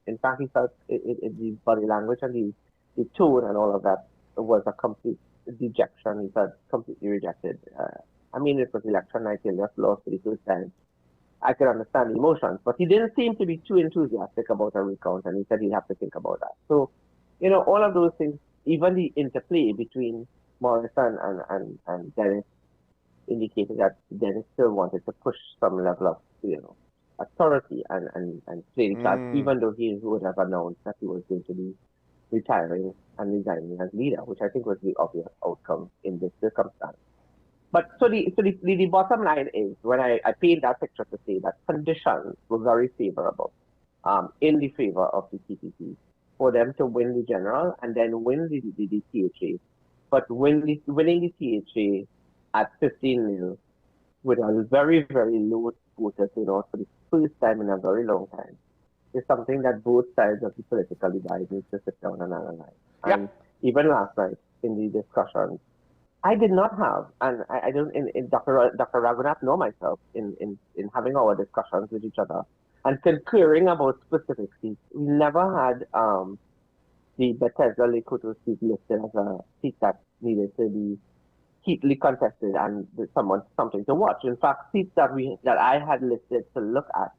In fact, he felt the body language and the tone and all of that was a complete dejection. He felt completely rejected. I mean, it was election night, he just lost for the first time. I could understand the emotions, but he didn't seem to be too enthusiastic about a recount, and he said he'd have to think about that. So, all of those things, even the interplay between Morris and Dennis indicated that Dennis still wanted to push some level of, authority and play the cards, even though he would have announced that he was going to be retiring and resigning as leader, which I think was the obvious outcome in this circumstance. But so the bottom line is, when I paint that picture to say that conditions were very favorable in the favor of the TPP for them to win the general and then win the THA, but winning the THA at 15-0 with a very, very low voter turnout for the first time in a very long time is something that both sides of the political divide need to sit down and analyze. Yeah. And even last night in the discussions, I did not have, and I don't, in Dr. Raghunath nor myself, in having our discussions with each other and concurring about specific seats, we never had the Bethesda Lake Koto seat listed as a seat that needed to be heatedly contested and something to watch. In fact, seats that I had listed to look at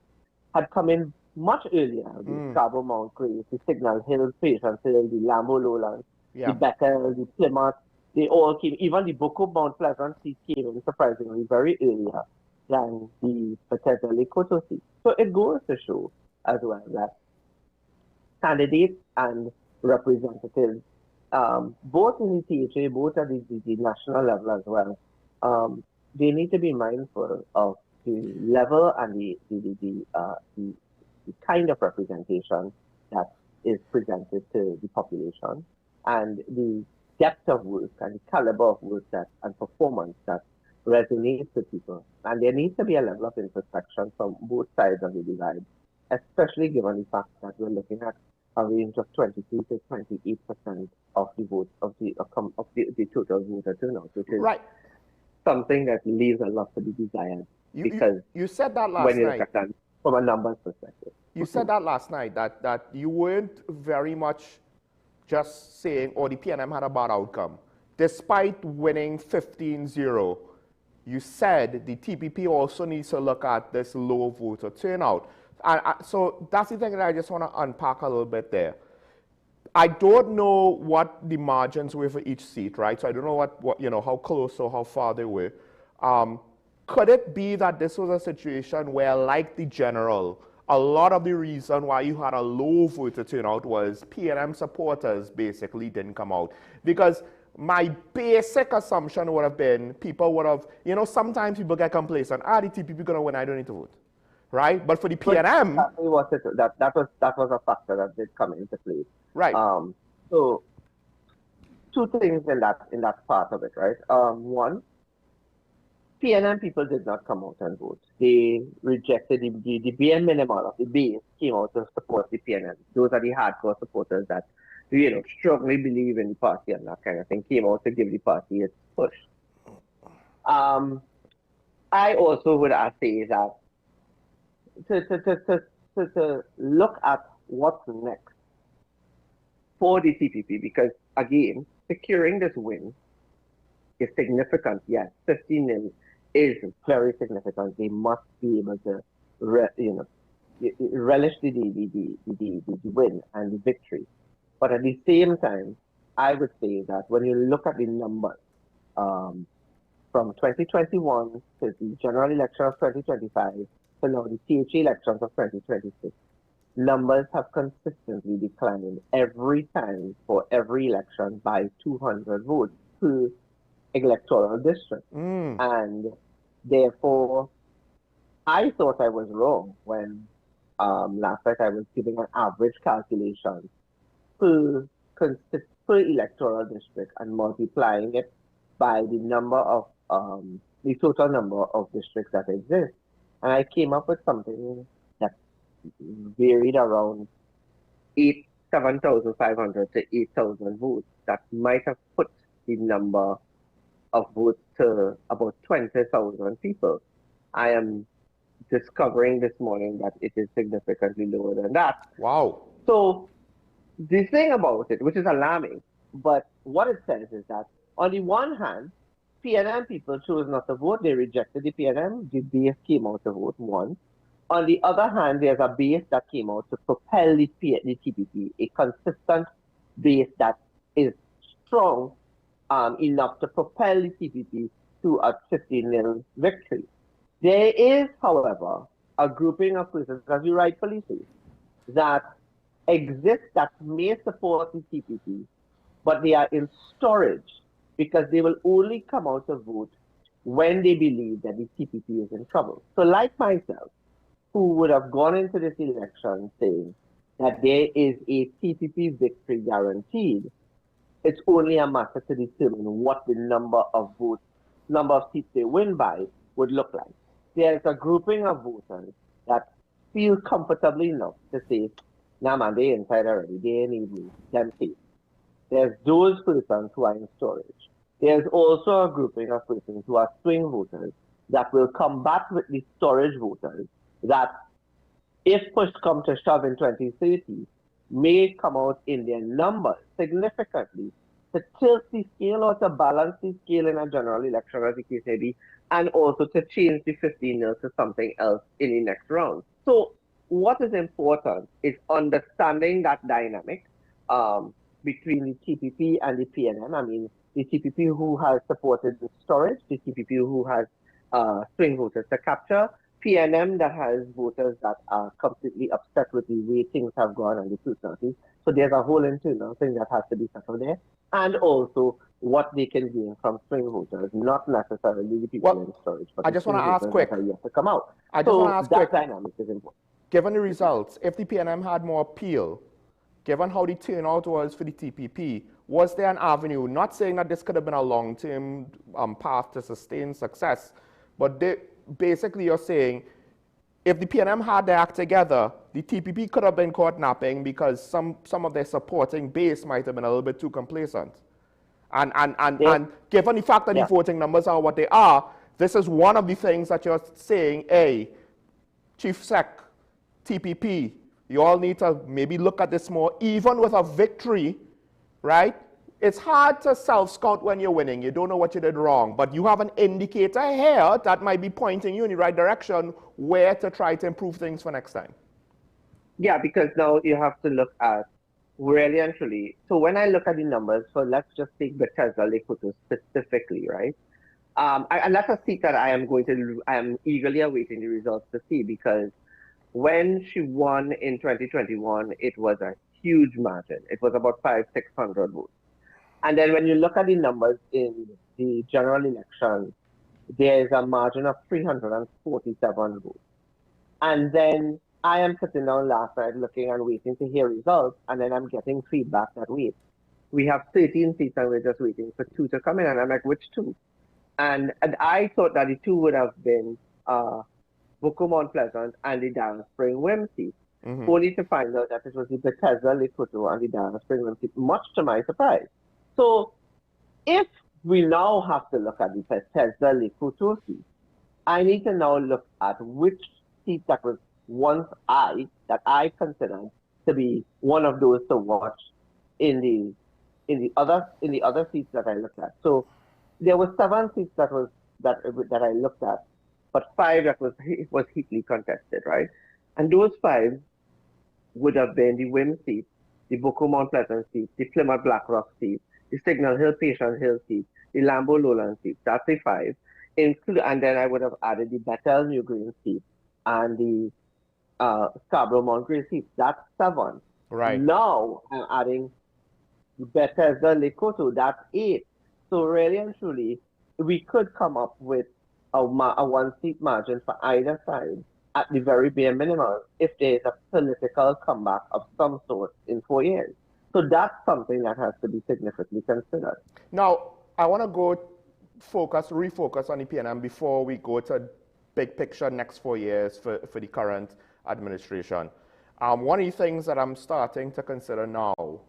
had come in much earlier. The Scarborough Mount Grace, the Signal Hill, Patience Hill, the Lambo Lowlands, the Bethel, the Plymouth. They all came, even the Boko Mount Pleasant seat came in surprisingly very earlier than the Bethesda Lake Koto seat. So it goes to show as well that candidates and representatives, both in the THA, both at the national level as well, they need to be mindful of the level and the kind of representation that is presented to the population and the depth of work and the caliber of work and performance that resonates with people. And there needs to be a level of introspection from both sides of the divide, especially given the fact that we're looking at a range of 22 to 28% of the votes of the total voter turnout, which is something that leaves a lot to be desired. Because you said that last when you night. look at that from a numbers perspective. You said that last night, that you weren't very much just saying, oh, the PNM had a bad outcome. Despite winning 15-0, you said the TPP also needs to look at this low voter turnout. So that's the thing that I just want to unpack a little bit there. I don't know what the margins were for each seat, right? So I don't know what how close or how far they were. Could it be that this was a situation where, like the general, a lot of the reason why you had a low voter turnout was PNM supporters basically didn't come out? Because my basic assumption would have been people would have, you know, sometimes people get complacent. The TPP going to win, I don't need to vote. Right? But for the PNM... That was a factor that did come into play. Right. So, two things in that part of it, right? One, PNM people did not come out and vote. They rejected the bare minimum of the base came out to support the PNM. Those are the hardcore supporters that, you know, strongly believe in the party and that kind of thing, came out to give the party its push. I also would say that to look at what's next for the TPP, because again, securing this win is significant. Yes, 15-0 is very significant. They must be able to, relish the win and the victory. But at the same time, I would say that when you look at the numbers from 2021 to the general election of 2025 to now the THA elections of 2026, numbers have consistently declined every time for every election by 200 votes per electoral district. And therefore, I thought I was wrong when last night I was giving an average calculation per electoral district and multiplying it by the number of the total number of districts that exist. And I came up with something that varied around 7,500 to 8,000 votes. That might have put the number of votes to about 20,000 people. I am discovering this morning that it is significantly lower than that. Wow. So the thing about it, which is alarming, but what it says is that on the one hand, PNM people chose not to vote. They rejected the PNM. The base came out to vote, one. On the other hand, there's a base that came out to propel the TPP, a consistent base that is strong enough to propel the TPP to a 15-0 victory. There is, however, a grouping of persons, as you rightfully say, that exist that may support the TPP, but they are in storage because they will only come out to vote when they believe that the TPP is in trouble. So like myself, who would have gone into this election saying that there is a TPP victory guaranteed, it's only a matter to determine what the number of seats they win by would look like. There is a grouping of voters that feel comfortably enough to say, nah man, they inside already, they ain't need me, them see. There's those persons who are in storage. There's also a grouping of persons who are swing voters that will combat with the storage voters that, if push come to shove in 2030, may come out in their numbers significantly to tilt the scale or to balance the scale in a general election, as the case may be, and also to change the 15-0 to something else in the next round. So what is important is understanding that dynamic between the TPP and the PNM. I mean, the TPP who has supported the storage, the TPP who has swing voters to capture, PNM that has voters that are completely upset with the way things have gone and the personalities. So there's a whole internal thing that has to be settled there. And also what they can gain from swing voters, not necessarily the people in storage, but I just want to ask quick. That are yet to come out. I just want to ask quick. Dynamic is important. Given the results, if the PNM had more appeal, given how the turnout was for the TPP, was there an avenue, not saying that this could have been a long-term path to sustain success, but basically you're saying if the PNM had their act together, the TPP could have been caught napping because some of their supporting base might have been a little bit too complacent. And given the fact that the voting numbers are what they are, this is one of the things that you're saying, Chief Sec, TPP, you all need to maybe look at this more, even with a victory, right? It's hard to self-scout when you're winning. You don't know what you did wrong, but you have an indicator here that might be pointing you in the right direction where to try to improve things for next time. Yeah, because now you have to look at really and truly. So when I look at the numbers, so let's just take Bethesda Lekuto specifically, right? And that's a seat that I am eagerly awaiting the results to see, because when she won in 2021, it was a huge margin. It was about 500-600 votes. And then when you look at the numbers in the general election, there is a margin of 347 votes. And then I am sitting down last night looking and waiting to hear results, and then I'm getting feedback that, wait, we have 13 seats and we're just waiting for 2 to come in. And I'm like, which 2? And I thought that the 2 would have been Buku Mount Pleasant and the Dallas Spring Wim seat, only to find out that it was the Bethesda Lekuto and the Dallas Spring Wim seat, much to my surprise. So if we now have to look at the Bethesda Lekuto seat, I need to now look at which seat that was once that I considered to be one of those to watch in the other seats that I looked at. So there were 7 seats that I looked at, but 5 that was heatedly contested, right? And those 5 would have been the Wim seat, the Buku Mount Pleasant seat, the Plymouth Blackrock seat, the Signal Hill Patient Hill seat, the Lambeau Lowland seat. That's the 5. And then I would have added the Bethel New Green seat and the Scarborough Mount Grey seat. That's 7. Right. Now I'm adding Bethesda Lekuto. That's 8. So really and truly, we could come up with a 1-seat margin for either side at the very bare minimum if there is a political comeback of some sort in 4 years. So that's something that has to be significantly considered. Now, I want to refocus on the PNM before we go to big picture next 4 years for the current administration. One of the things that I'm starting to consider now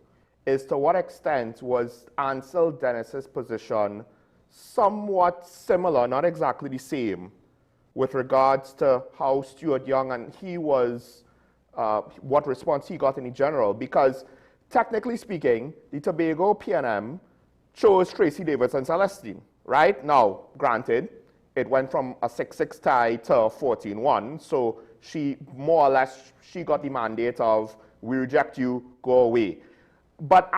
is to what extent was Ansel Dennis's position somewhat similar, not exactly the same, with regards to how Stuart Young and he was, what response he got in general, because technically speaking, the Tobago PNM chose Tracy Davidson Celestine, right? Now, granted, it went from a 6-6 tie to a 14-1, so she more or less, she got the mandate of, we reject you, go away. But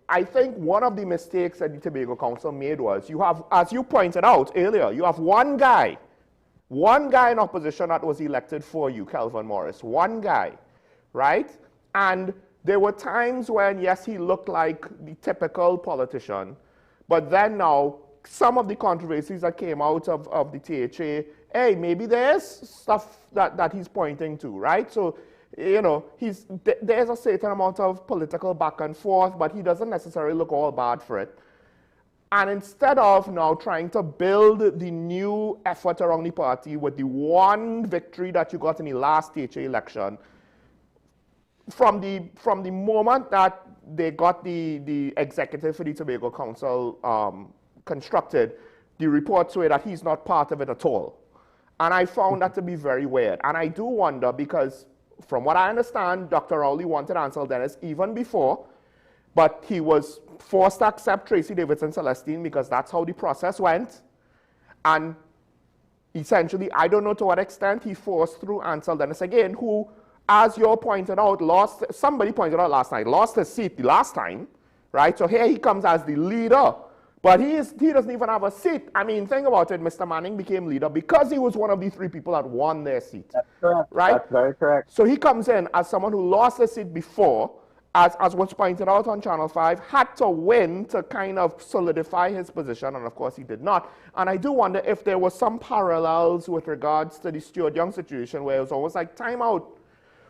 I think one of the mistakes that the Tobago Council made was, you have, as you pointed out earlier, you have one guy in opposition that was elected for you, Kelvin Morris, one guy, right? And there were times when, yes, he looked like the typical politician, but then now, some of the controversies that came out of the THA, hey, maybe there's stuff that he's pointing to, right? So, you know, there's a certain amount of political back and forth, but he doesn't necessarily look all bad for it. And instead of now trying to build the new effort around the party with the one victory that you got in the last THA election, from the moment that they got the executive for the Tobago Council constructed, the reports were that he's not part of it at all. And I found that to be very weird. And I do wonder because, from what I understand, Dr. Rowley wanted Ansel Dennis even before, but he was forced to accept Tracy Davidson Celestine because that's how the process went. And essentially, I don't know to what extent he forced through Ansel Dennis again, who, as you pointed out, somebody pointed out last night, lost his seat the last time, right? So here he comes as the leader, but he doesn't even have a seat. I mean, think about it, Mr. Manning became leader because he was one of the 3 people that won their seat. That's correct. Right? That's very correct. So he comes in as someone who lost his seat before, as was pointed out on Channel 5, had to win to kind of solidify his position, and of course he did not. And I do wonder if there were some parallels with regards to the Stuart Young situation where it was almost like time out.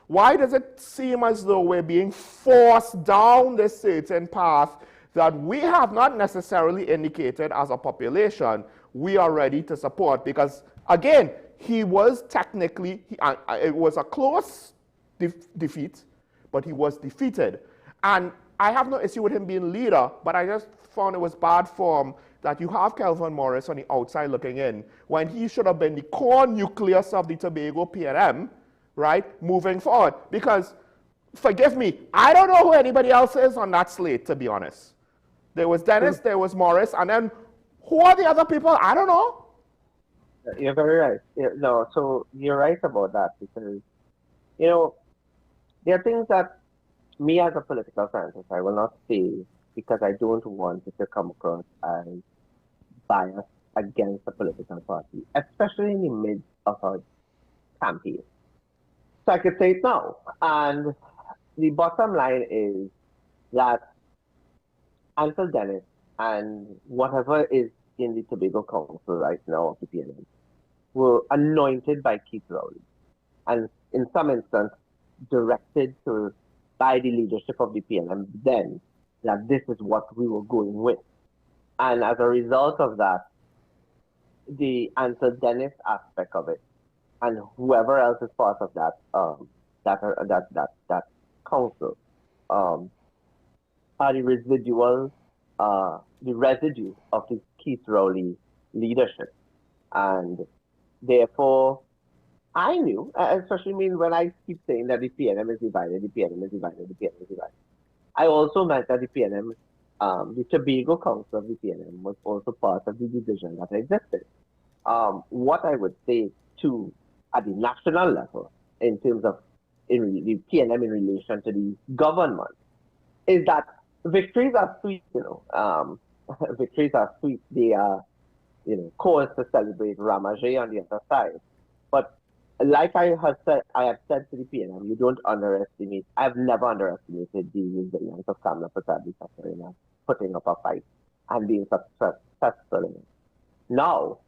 Why does it seem as though we're being forced down this certain path that we have not necessarily indicated as a population we are ready to support? Because, again, he was technically, it was a close defeat, but he was defeated. And I have no issue with him being leader, but I just found it was bad form that you have Kelvin Morris on the outside looking in when he should have been the core nucleus of the Tobago PNM, right, moving forward. Because, forgive me, I don't know who anybody else is on that slate, to be honest. There was Dennis, there was Morris, and then who are the other people? I don't know. You're very right. No, so you're right about that because, you know, there are things that me as a political scientist, I will not say because I don't want it to come across as bias against a political party, especially in the midst of a campaign. So I could say it now. And the bottom line is that Ansel Dennis and whatever is in the Tobago Council right now of the PNM were anointed by Keith Rowley, and in some instance directed to by the leadership of the PNM then that this is what we were going with. And as a result of that, the Ansel Dennis aspect of it, and whoever else is part of that that council, are the residue of the Keith Rowley leadership, and therefore I knew, especially when I keep saying that the PNM is divided, the PNM is divided, the PNM is divided. I also meant that the PNM, the Tobago Council of the PNM was also part of the division that existed. What I would say too, at the national level, in terms of the PNM in relation to the government, is that victories are sweet, victories are sweet. They are, cause to celebrate Ramajay on the other side. But like I have said to the PNM, you don't underestimate. I've never underestimated the resilience of Kamla Prasad Sakarina putting up a fight and being successful in it. Now,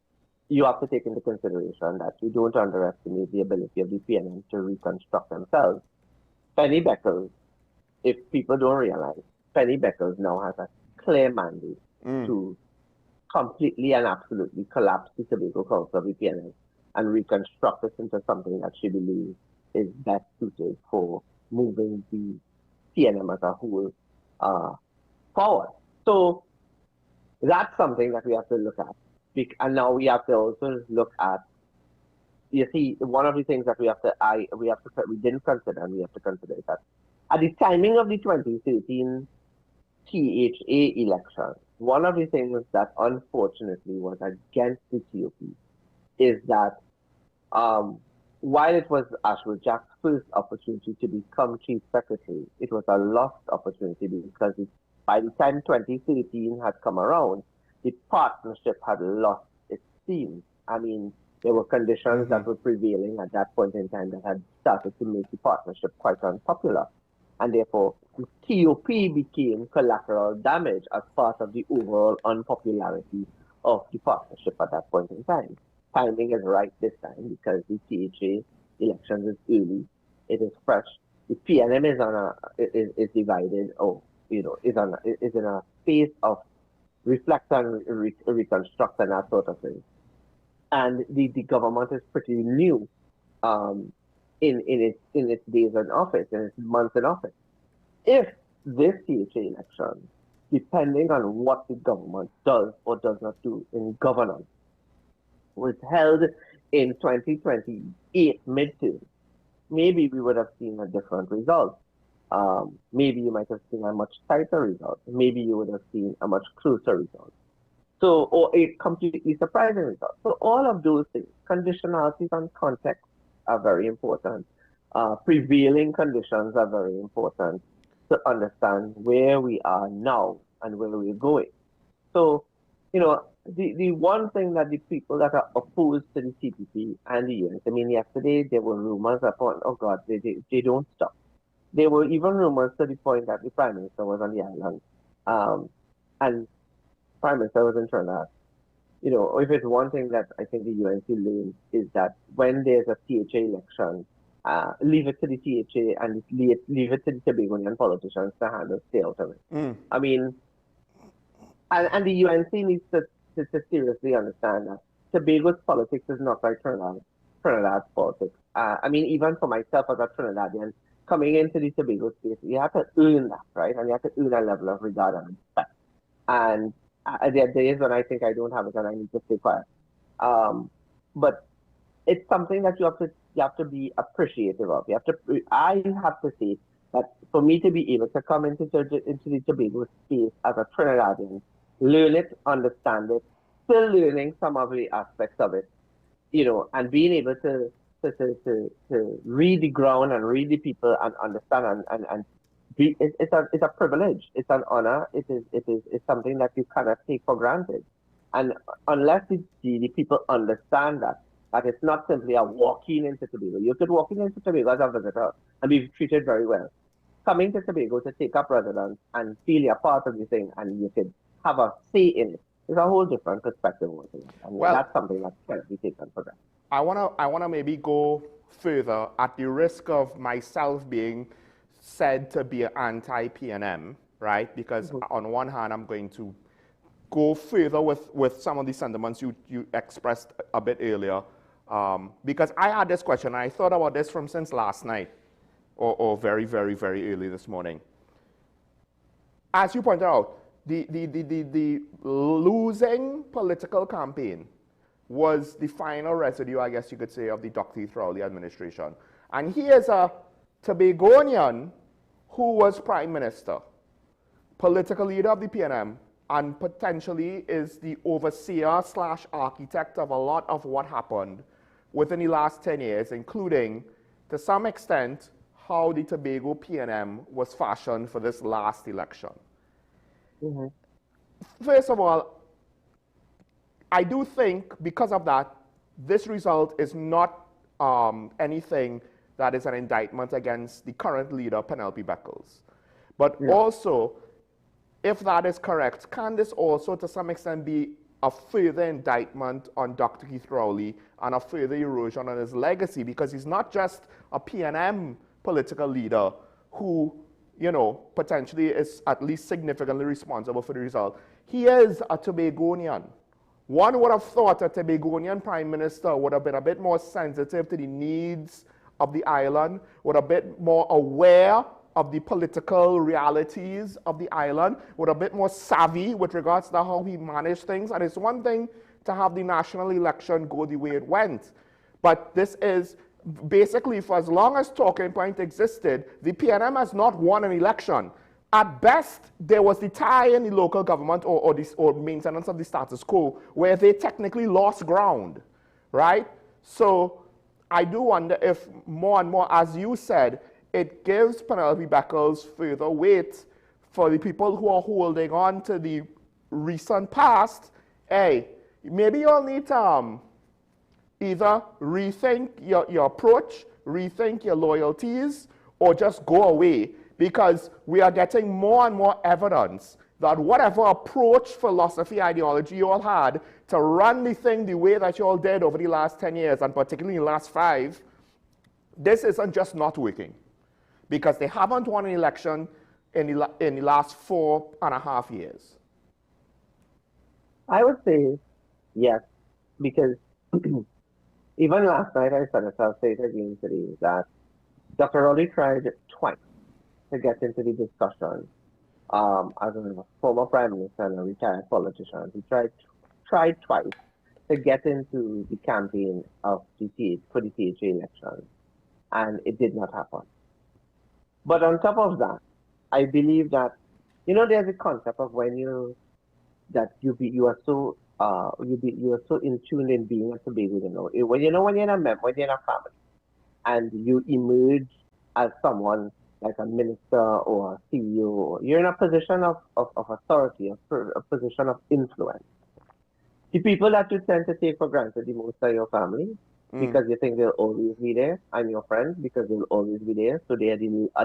you have to take into consideration that you don't underestimate the ability of the PNM to reconstruct themselves. Penny Beckles, if people don't realize, Penny Beckles now has a clear mandate to completely and absolutely collapse the Tobago Council of the PNM and reconstruct it into something that she believes is best suited for moving the PNM as a whole forward. So that's something that we have to look at. And now we have to also look at, you see, one of the things that we didn't consider, and we have to consider is that at the timing of the 2013 THA election, one of the things that unfortunately was against the TOP is that while it was Ashwood Jack's first opportunity to become chief secretary, it was a lost opportunity because by the time 2013 had come around, the partnership had lost its steam. I mean, there were conditions that were prevailing at that point in time that had started to make the partnership quite unpopular. And therefore, the TOP became collateral damage as part of the overall unpopularity of the partnership at that point in time. Timing is right this time because the THA elections is early, it is fresh. The PNM is divided, or is in a phase of reflect and reconstruct and that sort of thing. And the government is pretty new in its days in office, in its months in office. If this THA election, depending on what the government does or does not do in governance, was held in 2028 midterm, maybe we would have seen a different result. Maybe you might have seen a much tighter result. Maybe you would have seen a much closer result. So, or a completely surprising result. So all of those things, conditionalities and context are very important. Prevailing conditions are very important to understand where we are now and where we're going. So, the one thing that the people that are opposed to the TPP and the unit, I mean, yesterday there were rumors upon, oh God, they don't stop. There were even rumors to the point that the Prime Minister was on the island, and Prime Minister was in Trinidad. If it's one thing that I think the UNC learned is that when there's a THA election, leave it to the THA and leave it to the Tobagonian politicians to handle, stay out of it. I mean, and the UNC needs to seriously understand that Tobago's politics is not like Trinidad's politics. I mean, even for myself as a Trinidadian, coming into the Tobago space, you have to earn that, right? And you have to earn a level of regard and respect. And there are days when I think I don't have it and I need to stay quiet. But it's something that you have to be appreciative of. I have to say that for me to be able to come into the Tobago space as a Trinidadian, learn it, understand it, still learning some of the aspects of it, and being able to read the ground and read the people and understand and be, it's a privilege. It's an honor. It's something that you cannot take for granted. And unless the people understand that it's not simply a walking into Tobago. You could walk into Tobago as a visitor and be treated very well. coming to Tobago to take up residence and feel you're part of the thing and you could have a say in it. It's a whole different perspective over it. And Well, that's something that can't be taken for granted. I wanna maybe go further at the risk of myself being said to be anti-PNM, right? Because on one hand, I'm going to go further with some of the sentiments you expressed a bit earlier. Because I had this question, and I thought about this from since last night, or very, very, very early this morning. As you pointed out, the losing political campaign was the final residue, I guess you could say, of the Dr. Crowley administration. And he is a Tobagonian who was prime minister, political leader of the PNM, and potentially is the overseer / architect of a lot of what happened within the last 10 years, including, to some extent, how the Tobago PNM was fashioned for this last election. First of all, I do think because of that, this result is not anything that is an indictment against the current leader, Penelope Beckles. But also, if that is correct, can this also to some extent be a further indictment on Dr. Keith Rowley and a further erosion on his legacy? Because he's not just a PNM political leader who, you know, potentially is at least significantly responsible for the result. He is a Tobagonian. One would have thought a Tobagonian prime minister would have been a bit more sensitive to the needs of the island, would have been more aware of the political realities of the island, would a bit more savvy with regards to how he managed things. And it's one thing to have the national election go the way it went. But this is basically, for as long as Talking Point existed, the PNM has not won an election. At best, there was the tie in the local government or maintenance of the status quo where they technically lost ground, right? So I do wonder if more and more, as you said, it gives Penelope Beckles further weight for the people who are holding on to the recent past. Hey, maybe you'll need to either rethink your approach, rethink your loyalties, or just go away, because we are getting more and more evidence that whatever approach, philosophy, ideology you all had to run the thing the way that you all did over the last 10 years, and particularly the last 5, this isn't just not working. Because they haven't won an election in the last 4.5 years. I would say yes, because even last night I said it, I'll say it again today, that Dr. Rowley tried twice to get into the discussion as a former prime minister and a retired politician. He tried twice to get into the campaign of for the THA election, and it did not happen. But on top of that, I believe that, you know, there's a concept of when you are so in tune in being a Tobago, you know. When you're in a family and you emerge as someone like a minister or a CEO, you're in a position of authority, a position of influence. The people that you tend to take for granted the most are your family, because you think they'll always be there, and your friends because they'll always be there, so they're at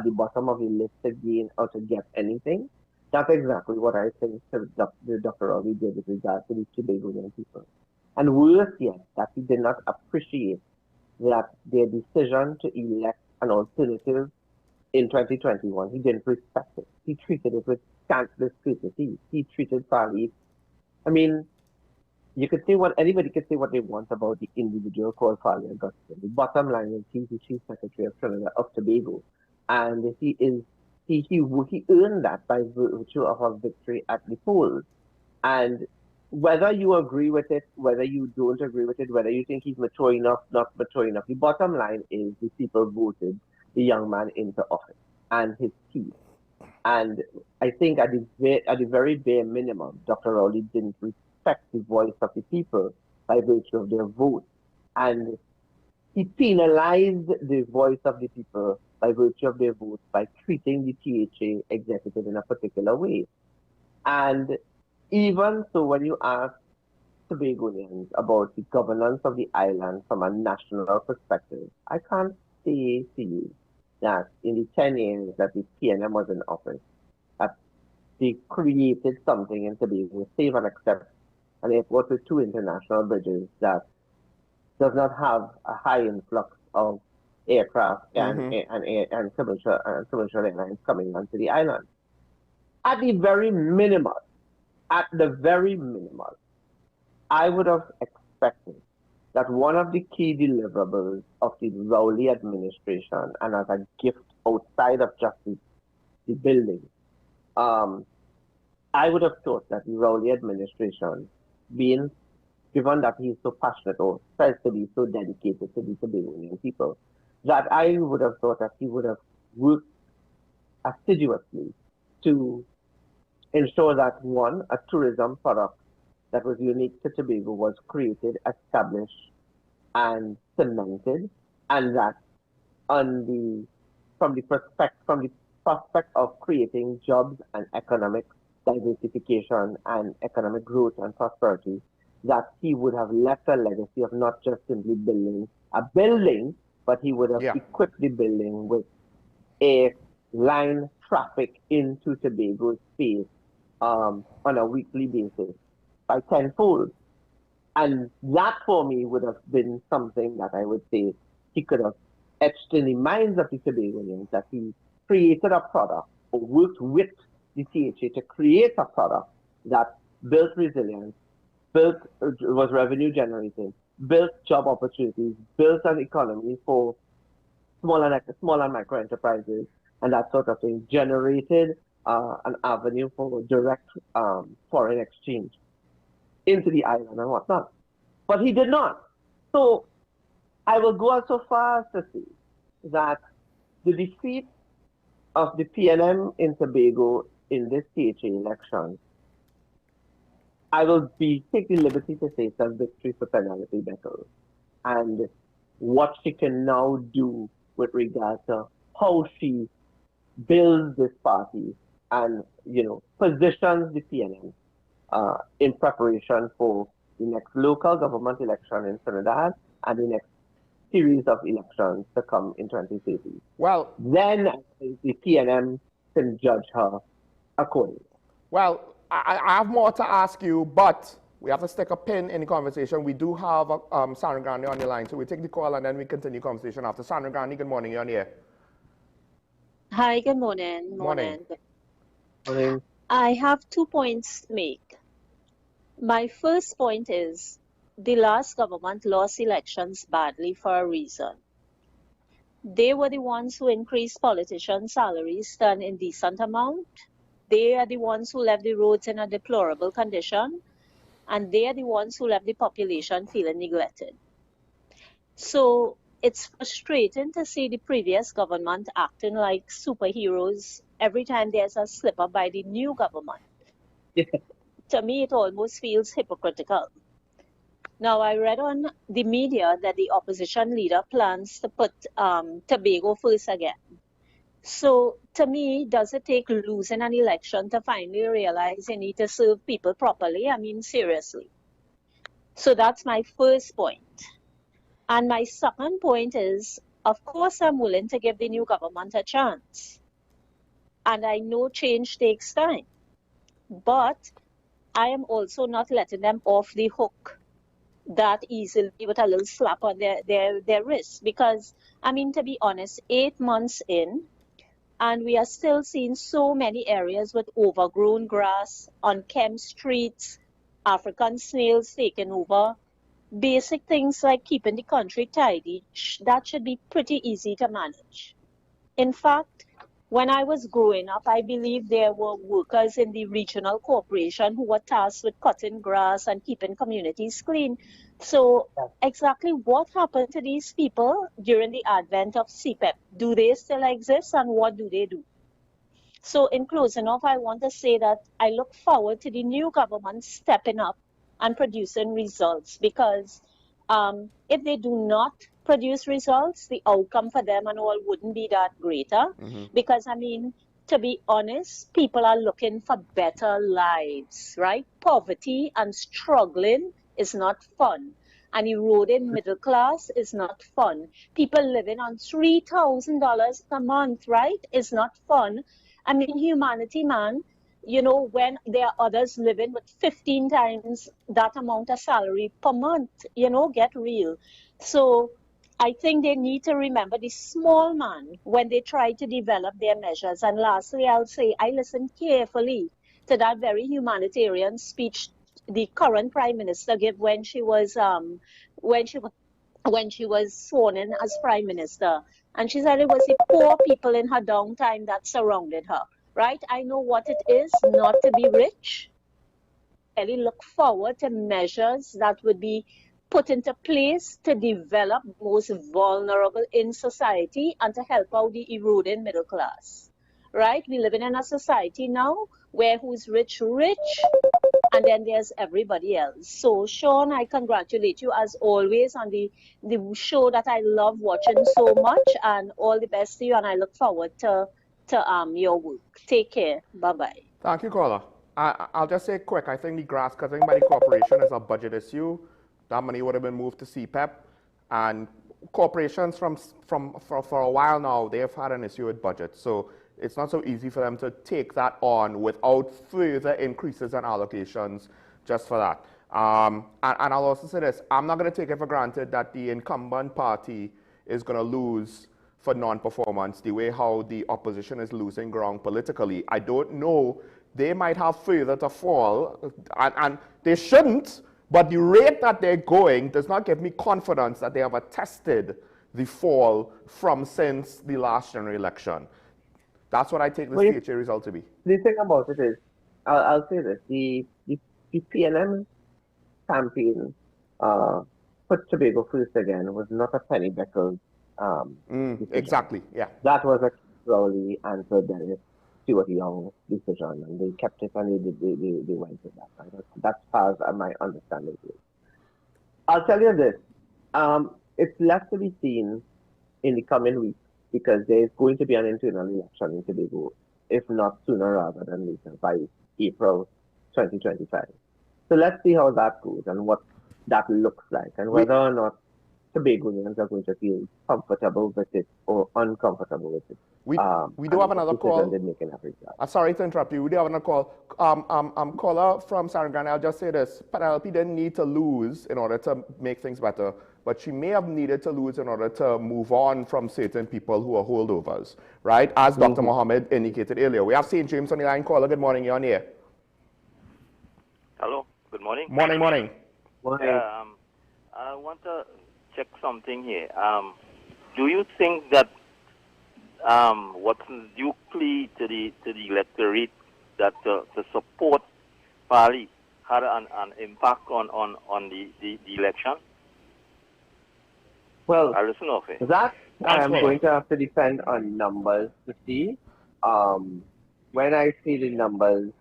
the bottom of the list to gain or to get anything. That's exactly what I think Dr. Rowley did with regard to the Tobagonian people. And worse yet, that he did not appreciate that their decision to elect an alternative in 2021, he didn't respect it. He treated it with scandalous courtesy. He treated Fali, I mean, anybody could say what they want about the individual called Fali Augustine. The bottom line is he's the Chief Secretary of Trinidad of Tobago, and he earned that by virtue of a victory at the polls. And whether you agree with it, whether you don't agree with it, whether you think he's mature enough, not mature enough, the bottom line is the people voted the young man into office and his team. And I think at the very bare minimum, Dr. Rowley didn't respect the voice of the people by virtue of their vote. And he penalized the voice of the people by virtue of their vote by treating the THA executive in a particular way. And even so, when you ask Tobagonians about the governance of the island from a national perspective, I can't say to you that in the 10 years that the PNM was in office, that they created something in Tobago, save and accept, an airport with 2 international bridges that does not have a high influx of aircraft and commercial airlines coming onto the island. At the very minimal, I would have expected that one of the key deliverables of the Rowley administration, and as a gift outside of just the building, I would have thought that the Rowley administration, being given that he is so passionate or says to be so dedicated to the Tobagoan people, that I would have thought that he would have worked assiduously to ensure that, one, a tourism product that was unique to Tobago was created, established, and cemented, and that from the prospect of creating jobs and economic diversification and economic growth and prosperity, that he would have left a legacy of not just simply building a building, but he would have equipped the building with airline traffic into Tobago's space on a weekly basis by tenfold. And that for me would have been something that I would say he could have etched in the minds of the Tobagoans, that he created a product or worked with the THA to create a product that built resilience, was revenue generating, built job opportunities, built an economy for small and micro enterprises, and that sort of thing, generated an avenue for direct foreign exchange into the island and whatnot. But he did not. So I will go so far as to say that the defeat of the PNM in Tobago in this THA election, I will take the liberty to say it's a victory for Penelope Beckles, and what she can now do with regard to how she builds this party and, positions the PNM in preparation for the next local government election in Trinidad and the next series of elections to come in 2030. Well, then I think the PNM can judge her accordingly. Well, I have more to ask you, but we have to stick a pin in the conversation. We do have Sandra Grande on the line, so we take the call and then we continue the conversation after. Sandra Grande, good morning. You're on the air. Hi, good morning. Morning. I have 2 points to make. My first point is the last government lost elections badly for a reason. They were the ones who increased politicians' salaries to an indecent amount. They are the ones who left the roads in a deplorable condition, and they are the ones who left the population feeling neglected. So it's frustrating to see the previous government acting like superheroes every time there's a slip up by the new government. To me, it almost feels hypocritical. Now, I read on the media that the opposition leader plans to put Tobago first again. So, to me, does it take losing an election to finally realize you need to serve people properly? I mean, seriously. So that's my first point. And my second point is, of course, I'm willing to give the new government a chance. And I know change takes time. But I am also not letting them off the hook that easily with a little slap on their wrist. Because, I mean, to be honest, 8 months in, and we are still seeing so many areas with overgrown grass, unkempt streets, African snails taking over. Basic things like keeping the country tidy, that should be pretty easy to manage. In fact, when I was growing up, I believe there were workers in the regional corporation who were tasked with cutting grass and keeping communities clean. So exactly what happened to these people during the advent of CPEP? Do they still exist, and what do they do? So in closing off, I want to say that I look forward to the new government stepping up and producing results, because if they do not produce results, the outcome for them and all wouldn't be that greater. Because, I mean, to be honest, people are looking for better lives, right? Poverty and struggling is not fun. An eroding middle class is not fun. People living on $3,000 a month, right, is not fun. I mean, humanity, man, you know, when there are others living with 15 times that amount of salary per month, you know, get real. So I think they need to remember the small man when they try to develop their measures. And lastly, I'll say I listened carefully to that very humanitarian speech the current prime minister gave when she was when she was when she was sworn in as prime minister, and she said it was the poor people in her downtime that surrounded her. Right? I know what it is not to be rich. I really look forward to measures that would be put into place to develop most vulnerable in society and to help out the eroding middle class. Right? We live in a society now where who's rich, and then there's everybody else. So, Sean, I congratulate you as always on the show that I love watching so much, and all the best to you. And I look forward to your work. Take care. Bye-bye. Thank you, caller. I'll just say quick. I think the grass cutting by the corporation is a budget issue. That money would have been moved to CPEP, and corporations for a while now, they have had an issue with budget. So it's not so easy for them to take that on without further increases and allocations just for that. And I'll also say this, I'm not going to take it for granted that the incumbent party is going to lose for non-performance the way how the opposition is losing ground politically. I don't know. They might have further to fall, and they shouldn't, but the rate that they're going does not give me confidence that they have attested the fall from since the last general election. That's what I take the CHA result to be. The thing about it is, I'll say this, the PNM campaign put Tobago first again was not a penny Beckles exactly, yeah. That was a Crowley and Sir Dennis Stewart Young decision, and they kept it and they went with that. Right? That's as my understanding is. I'll tell you this, it's left to be seen in the coming weeks, because there is going to be an internal election in Tobago, if not sooner rather than later, by April 2025. So let's see how that goes and what that looks like, and whether or not Tobagoans are going to feel comfortable with it or uncomfortable with it. We do have another call. Sorry to interrupt you. We do have another call. Caller from Sarangani, I'll just say this. Penelope didn't need to lose in order to make things better, but she may have needed to lose in order to move on from certain people who are holdovers, right? As Dr. Mohammed indicated earlier. We have St. James on the line. Caller, good morning. You're on here. Hello. Good morning. Morning. Morning. I want to check something here. Do you think that what's due plea to the electorate that to support Pali had an impact on the election? Well, I listen off it. That I'm going to have to depend on numbers to see. When I see the numbers,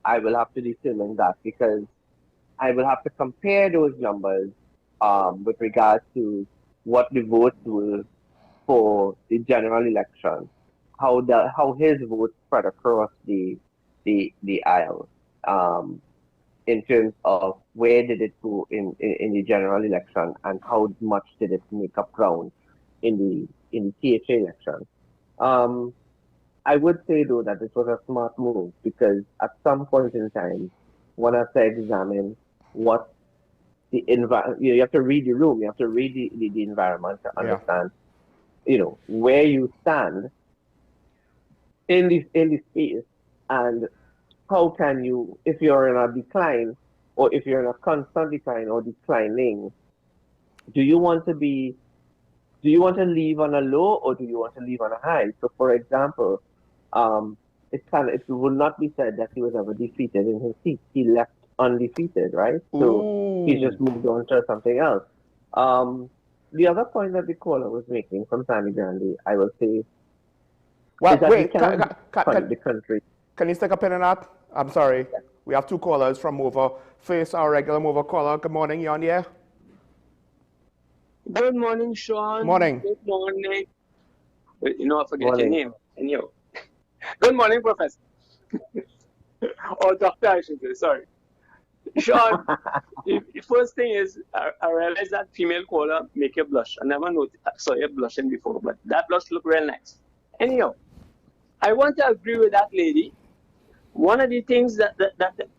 I will have to determine that, because I will have to compare those numbers with regards to what the votes were for the general election, how his vote spread across the aisle, in terms of where did it go in the general election, and how much did it make up ground in the CHA election. I would say though that this was a smart move, because at some point in time, one has to examine what the environment. You have to read the room, you have to read the environment to understand, where you stand in the space, and how can you, if you're in a decline, or if you're in a constant decline or declining, do you want to leave on a low, or do you want to leave on a high? So, for example, it would not be said that he was ever defeated in his seat. He left undefeated, right? So he just moved on to something else. The other point that the caller was making from Sammy Grande, I will say, well, wait, the country. Can you stick a pin in that? I'm sorry. Yeah. We have two callers from Mover. First, our regular Mover caller. Good morning. You on the air? Good morning, Sean. Morning. Good morning. I forget your name. And you. Good morning, Professor. Or Doctor, I should say. Sorry. Sean, the first thing is, I realized that female caller make you blush. I never saw you blushing before, but that blush look real nice. Anyhow, I want to agree with that lady. One of the things that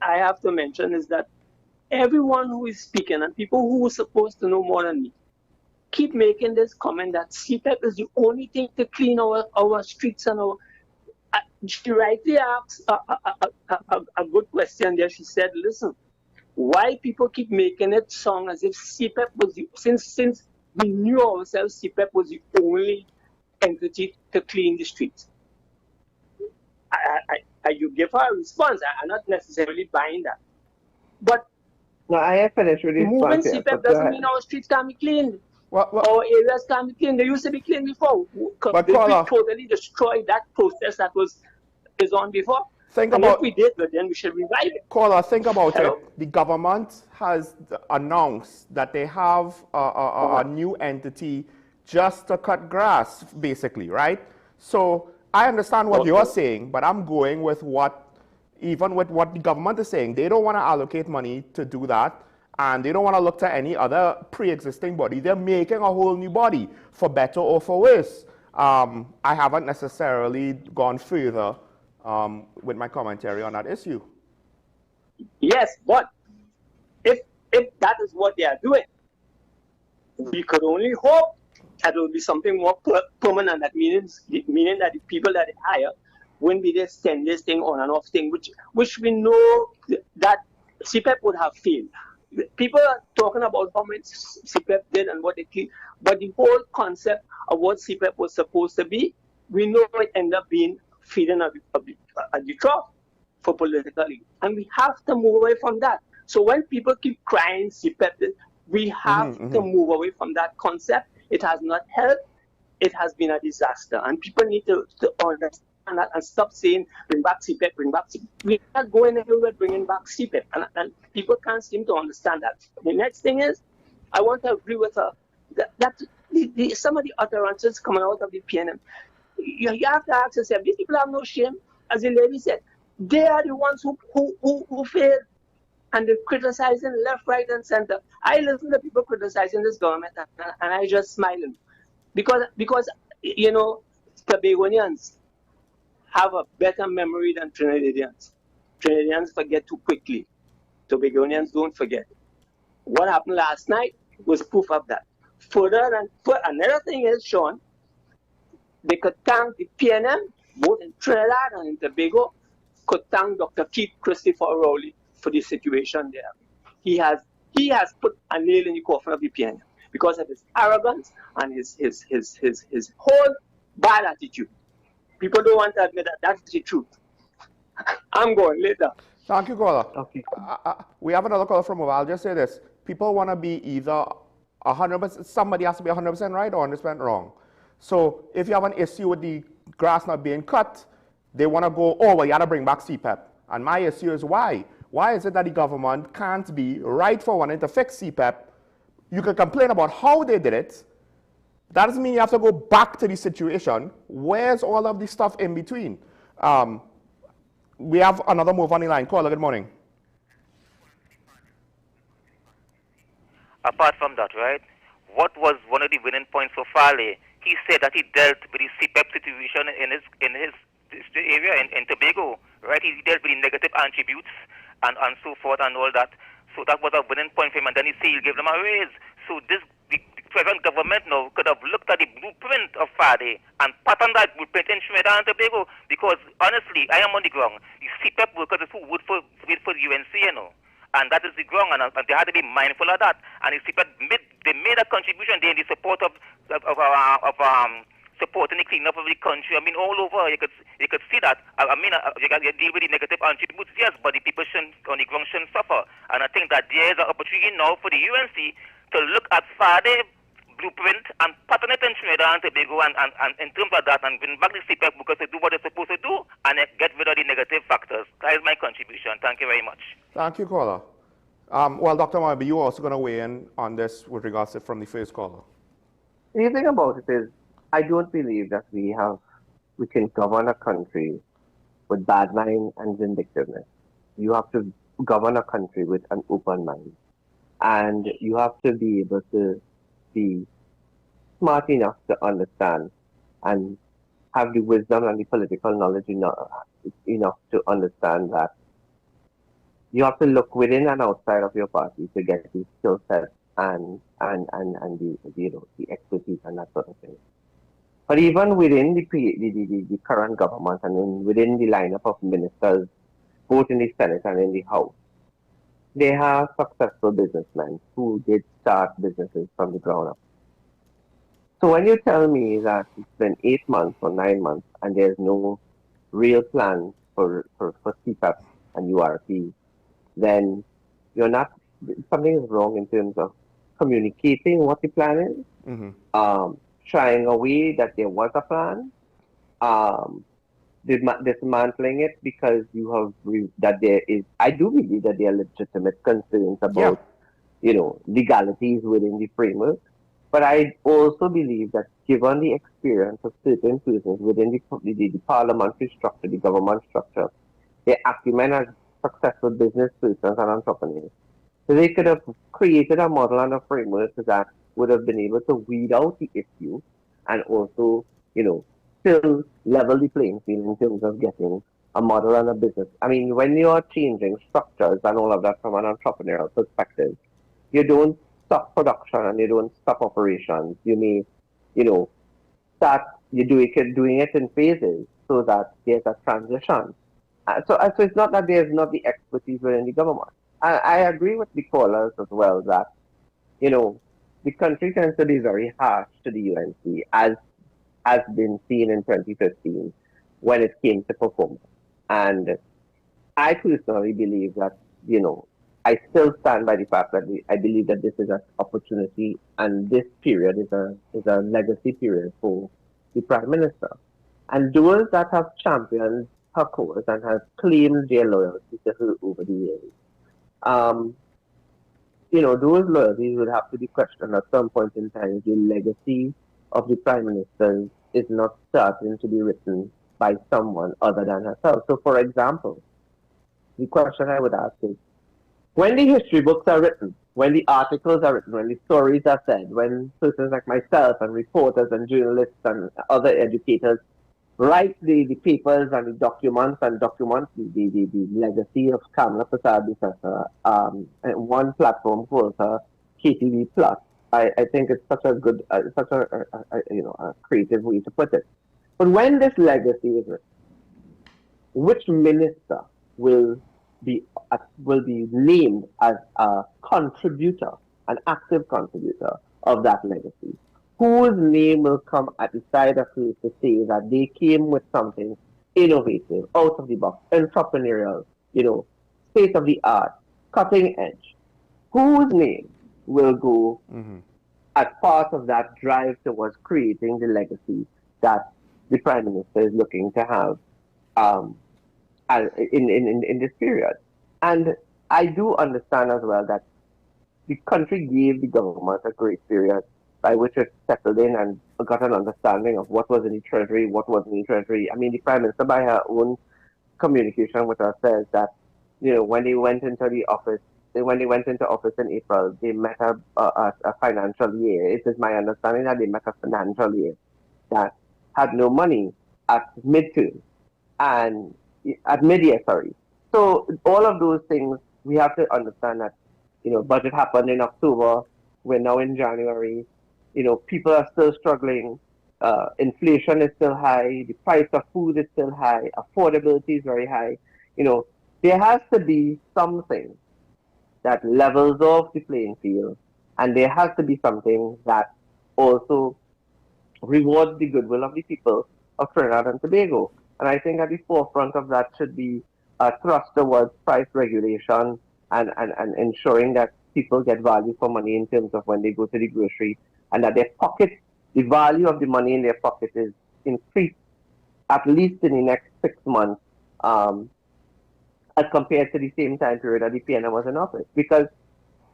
I have to mention is that everyone who is speaking and people who are supposed to know more than me keep making this comment that CPAP is the only thing to clean our streets and our. She rightly asked a good question there. She said, listen, why people keep making it sound as if CPAP was since we knew ourselves CPAP was the only entity to clean the streets. You give her a response. I'm not necessarily buying that. But no, I have finished with this moving CPAP doesn't mean our streets can be cleaned. Our areas can be cleaned. They used to be cleaned before. But we totally destroyed that process that is on before. If we did, then we should revive it. Caller, think about it. The government has announced that they have a new entity just to cut grass, basically, right? So I understand what you're saying, but I'm going with even with what the government is saying. They don't want to allocate money to do that, and they don't want to look to any other pre-existing body. They're making a whole new body, for better or for worse. I haven't necessarily gone further with my commentary on that issue. Yes, but if that is what they are doing, we could only hope that it will be something more permanent. That meaning that the people that they hire wouldn't be just send this thing on and off thing, which we know that CPAP would have failed. People are talking about how much CPAP did and what they did, but the whole concept of what CPAP was supposed to be, we know it ended up being feeding at the trough for politically. And we have to move away from that. So when people keep crying CPAP, we have to move away from that concept. It has not helped. It has been a disaster. And people need to understand that and stop saying, bring back CPAP, bring back CPAP. We're not going anywhere bringing back CPAP. And people can't seem to understand that. The next thing is, I want to agree with her that some of the utterances coming out of the PNM, you have to ask yourself, these people have no shame. As the lady said, they are the ones who failed. And they're criticizing left, right, and center. I listen to people criticizing this government, and I just smiling. Because you know, Tobagonians have a better memory than Trinidadians. Trinidadians forget too quickly. Tobagonians don't forget. What happened last night was proof of that. Another thing is, Sean, they could thank the PNM, both in Trinidad and in Tobago, could thank Dr. Keith Christopher Rowley for the situation there. He has put a nail in the coffin of the PNM because of his arrogance and his whole bad attitude. People don't want to admit that that's the truth. I'm going later. Thank you, caller. Okay. We have another caller from Mobile. I'll just say this. People want to be either 100%, somebody has to be 100% right or 100% wrong. So if you have an issue with the grass not being cut, they want to go, oh, well, you got to bring back CPAP. And my issue is why? Why is it that the government can't be right for wanting to fix CPAP? You can complain about how they did it. That doesn't mean you have to go back to the situation. Where's all of the stuff in between? We have another move on the line. Caller, good morning. Apart from that, right, what was one of the winning points for Farley? He said that he dealt with the CPAP situation in his area in Tobago, right? He dealt with the negative attributes and so forth and all that. So that was a winning point for him, and then he said he'll give them a raise. So the present government now could have looked at the blueprint of Farley and patterned that blueprint in Trinidad and Tobago, because honestly, I am on the ground. The CPAP workers is who would for UNC, you know. And that is the ground, and they had to be mindful of that. And the CPAP made a contribution there in the support of supporting the cleanup of the country. I mean, all over, you could see that. You deal with the negative attributes, yes, but the people on the ground shouldn't suffer. And I think that there is an opportunity now for the UNC to look at Farley blueprint and pattern it in Trinidad and Tobago, and in terms of that, and bring back the CPAP because they do what they're supposed to do and get rid of the negative factors. That is my contribution. Thank you very much. Thank you, caller. Well, Dr. Moibe, you're also going to weigh in on this with regards to from the first caller. The thing about it is, I don't believe that we can govern a country with bad mind and vindictiveness. You have to govern a country with an open mind. And you have to be able to be smart enough to understand and have the wisdom and the political knowledge enough to understand that you have to look within and outside of your party to get the skill set and the expertise and that sort of thing. But even within the current government and within the lineup of ministers, both in the Senate and in the House, they have successful businessmen who did start businesses from the ground up. So when you tell me that it's been 8 months or 9 months and there's no real plan for CPAP and URP, then you're not, something is wrong in terms of communicating what the plan is, trying a way that there was a plan, dismantling it because you have that there is. I do believe that there are legitimate concerns about, legalities within the framework. But I also believe that given the experience of certain persons within the parliamentary structure, the government structure, their acumen as successful business persons and entrepreneurs, so they could have created a model and a framework that would have been able to weed out the issue and also, still level the playing field in terms of getting a model and a business. I mean, when you are changing structures and all of that from an entrepreneurial perspective, you don't stop production and you don't stop operations. You may, start doing it in phases so that there's a transition. So it's not that there's not the expertise within the government. I agree with the callers as well that, the country tends to be very harsh to the UNC, as has been seen in 2015 when it came to performance. And I personally believe that, I still stand by the fact that I believe that this is an opportunity and this period is a legacy period for the Prime Minister. And those that have championed her cause and have claimed their loyalty to her over the years, those loyalties would have to be questioned at some point in time. The legacy of the Prime Minister is not starting to be written by someone other than herself. So, for example, the question I would ask is, when the history books are written, when the articles are written, when the stories are said, when persons like myself and reporters and journalists and other educators write the papers and the documents the legacy of Kamala Prasad Professor, one platform called KTV Plus. I think it's such a good, a creative way to put it. But when this legacy is written, which minister will be named as a contributor, an active contributor of that legacy? Whose name will come at the side of you to say that they came with something innovative, out of the box, entrepreneurial, state of the art, cutting edge? Whose name will go as part of that drive towards creating the legacy that the Prime Minister is looking to have in this period? And I do understand as well that the country gave the government a great period by which it settled in and got an understanding of what was in the Treasury, what wasn't in the Treasury. I mean, the Prime Minister, by her own communication with us, says that, when they went into the office, when they went into office in April, they met a financial year. It is my understanding that they met a financial year that had no money at midterm and at mid-year, sorry. So all of those things, we have to understand that, budget happened in October. We're now in January. People are still struggling. Inflation is still high. The price of food is still high. Affordability is very high. There has to be something that levels off the playing field, and there has to be something that also rewards the goodwill of the people of Trinidad and Tobago. And I think at the forefront of that should be a thrust towards price regulation and ensuring that people get value for money in terms of when they go to the grocery, and that their pocket, the value of the money in their pocket is increased at least in the next 6 months as compared to the same time period that the PNM was in office. Because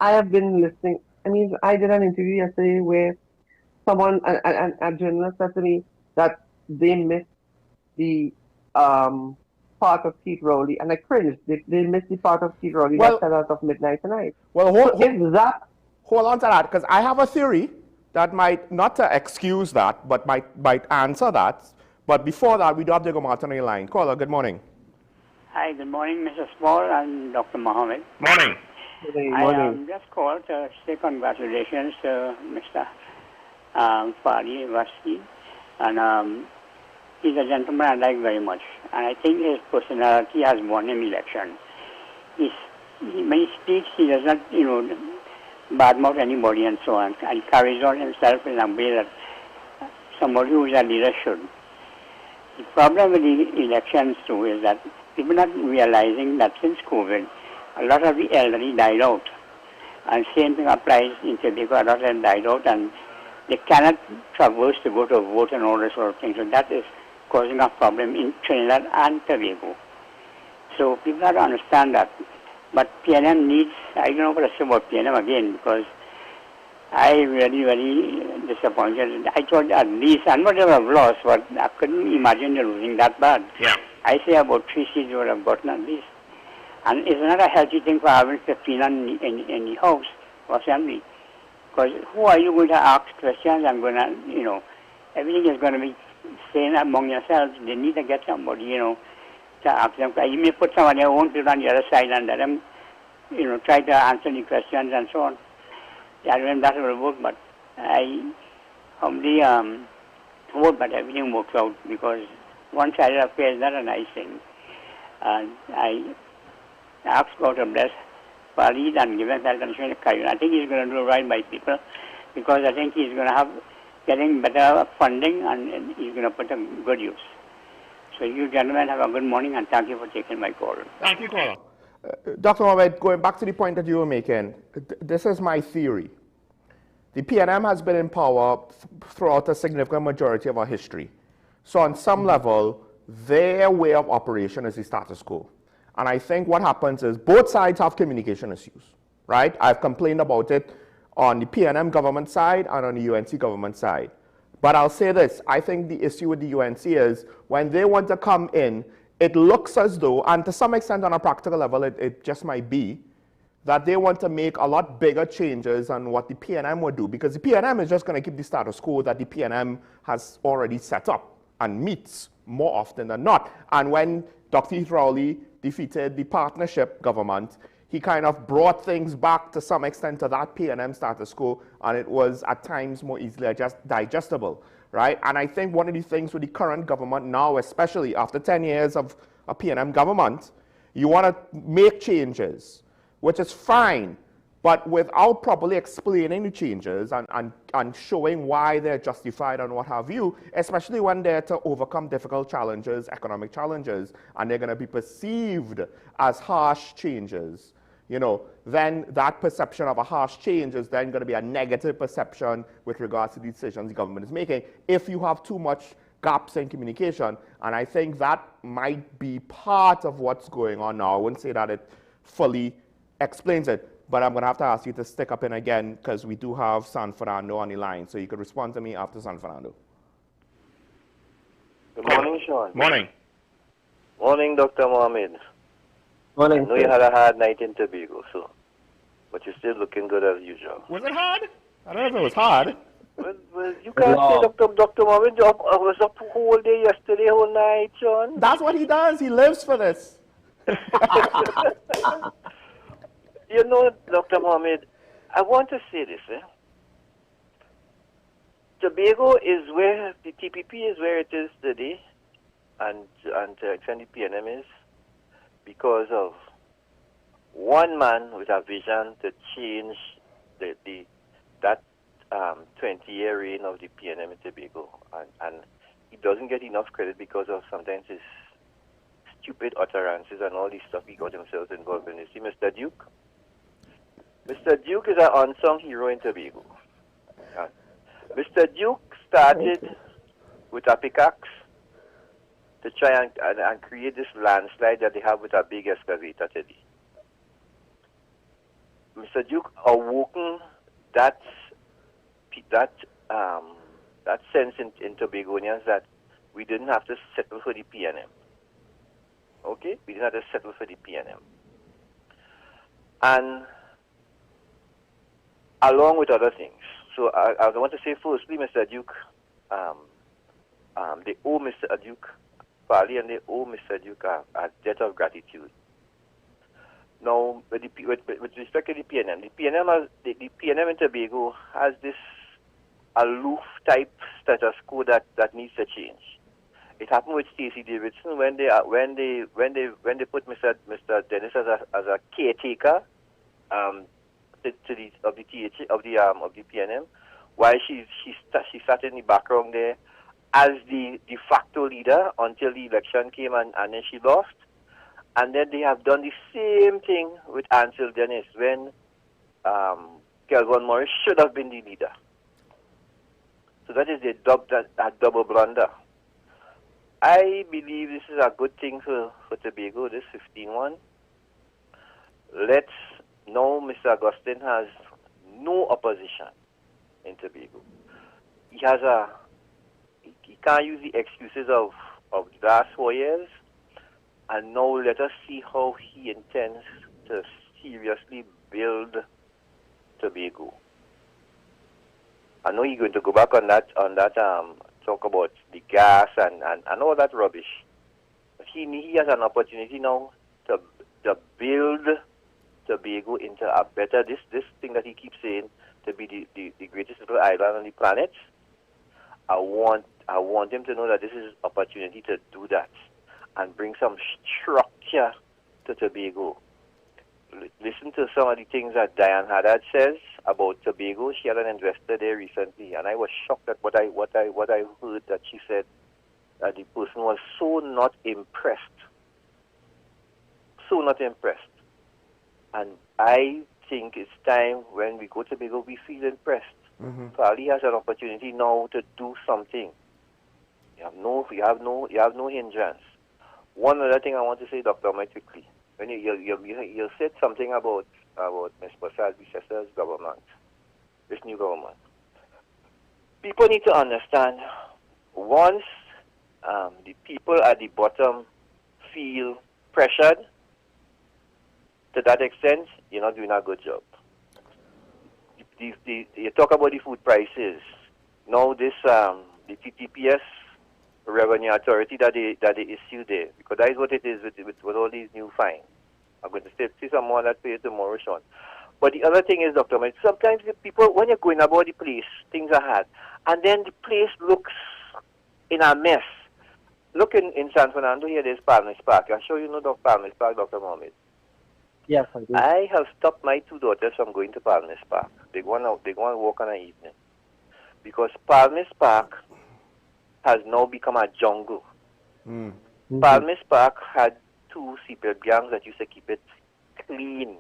I have been listening, I did an interview yesterday where someone, a journalist said to me that they missed the part of Keith Rowley, and I cringed. They missed the part of Keith Rowley that fell out of Midnight Tonight. Well, hold on to that, because I have a theory that might, not to excuse that, but might answer that. But before that, we do have Diego Martin on the line. Caller, good morning. Hi, good morning, Mr. Small and Dr. Mohammed. Morning. I just called to say congratulations to Mr. Fadi Wasti. And he's a gentleman I like very much. And I think his personality has won him election. When he speaks, he does not, badmouth anybody and so on. And carries on himself in a way that somebody who is a leader should. The problem with the elections, too, is that people are not realizing that since COVID, a lot of the elderly died out. And same thing applies in Tobago, a lot of them died out, and they cannot traverse to go to vote and all this sort of thing. So that is causing a problem in Trinidad and Tobago. So people have to understand that. But PNM needs, I don't know what to say about PNM again, because I really, very disappointed. I thought at least, and whatever I've lost, but I couldn't imagine they're losing that bad. Yeah. I say about 3 seats would have gotten at least. And it's not a healthy thing for having 15 in the House or Assembly. Because who are you going to ask questions? I'm going to, everything is going to be saying among yourselves. They need to get somebody, to ask them. You may put somebody who won't people on the other side and let them, try to answer the questions and so on. I don't know if that will work, but I humbly hope that everything works out, because one-sided affair is not a nice thing. And I ask God to bless Farid and give him health and strength. I think he's going to do right by people, because I think he's going to getting better funding, and he's going to put a good use. So you gentlemen have a good morning, and thank you for taking my call. Thank you, caller. Dr. Mohammed, going back to the point that you were making, this is my theory. The PNM has been in power throughout a significant majority of our history. So on some level, their way of operation is the status quo. And I think what happens is both sides have communication issues, right? I've complained about it on the PNM government side and on the UNC government side. But I'll say this, I think the issue with the UNC is when they want to come in, it looks as though, and to some extent on a practical level, it just might be, that they want to make a lot bigger changes on what the PNM would do, because the PNM is just going to keep the status quo that the PNM has already set up and meets more often than not. And when Dr. Heath Rowley defeated the partnership government, he kind of brought things back to some extent to that PNM status quo, and it was at times more easily digestible, right? And I think one of the things with the current government now, especially after 10 years of a PNM government, you want to make changes, which is fine, but without properly explaining the changes and showing why they're justified and what have you, especially when they're to overcome difficult challenges, economic challenges, and they're going to be perceived as harsh changes, then that perception of a harsh change is then going to be a negative perception with regards to the decisions the government is making if you have too much gaps in communication. And I think that might be part of what's going on now. I wouldn't say that it fully explains it, but I'm going to have to ask you to stick up in again, because we do have San Fernando on the line, so you could respond to me after San Fernando. Good morning, Sean. Morning. Morning, Dr. Mohammed. Morning. I know you had a hard night in Tobago, but you're still looking good as usual. Was it hard? I don't know if it was hard. Well, you can't say Dr. Mohammed I was up whole day yesterday, whole night, Sean. That's what he does. He lives for this. Dr. Mohammed, I want to say this. Tobago is where the TPP is where it is today, and to extend the PNM is because of one man with a vision to change that 20-year reign of the PNM in Tobago, and he doesn't get enough credit because of sometimes his stupid utterances and all this stuff he got himself involved in. You see, Mr. Duke? Mr. Duke is an unsung hero in Tobago. Mr. Duke started with a pickaxe to try and create this landslide that they have with a big excavator today. Mr. Duke awoken that sense in Tobagonians that we didn't have to settle for the PNM. Okay? We didn't have to settle for the PNM. And along with other things. So I want to say firstly, Mr. Duke, they owe Mr. Duke, Farley, and they owe Mr. Duke a debt of gratitude. Now, with respect to the PNM, the PNM in Tobago has this aloof type status quo that needs to change. It happened with Stacey Davidson when they put Mr. Dennis as a caretaker of the PNM, while she sat in the background there as the de facto leader until the election came and then she lost. And then they have done the same thing with Ansel Dennis when Kelvin Morris should have been the leader. So that is a double blunder. I believe this is a good thing for Tobago, this 15-1. Let's know Mr. Augustine has no opposition in Tobago. He can't use the excuses of the last 4 years. And now let us see how he intends to seriously build Tobago. I know he's going to go back on that talk about the gas and all that rubbish. But he has an opportunity now to build Tobago into a better, this thing that he keeps saying, to be the greatest little island on the planet. I want him to know that this is opportunity to do that and bring some structure to Tobago. Listen to some of the things that Diane Haddad says about Tobago. She had an investor there recently, and I was shocked at what I heard that she said, that the person was so not impressed. So not impressed. And I think it's time when we go to Tobago, we feel impressed. Farley has an opportunity now to do something. You have no hindrance. One other thing I want to say, Dr. Mike, quickly. When you said something about Ms. Prasad Bisesar's government, this new government. People need to understand, once the people at the bottom feel pressured, to that extent, you're not doing a good job. You talk about the food prices. Now this the TTPS Revenue Authority that they issue there, because that is what it is with all these new fines. I'm going to say some more on that page tomorrow, Sean. But the other thing is, Dr. Mike, sometimes the people, when you're going about the place, things are hard, and then the place looks in a mess. Look in San Fernando here, there's Palmas Park. I'm sure you know Palmas Park, Dr. Mohammed. Yes, I do. I have stopped my two daughters from going to Palmas Park. They go and walk on an evening. Because Palmas Park has now become a jungle. Palmas Park had 2 seabird gangs that used to keep it clean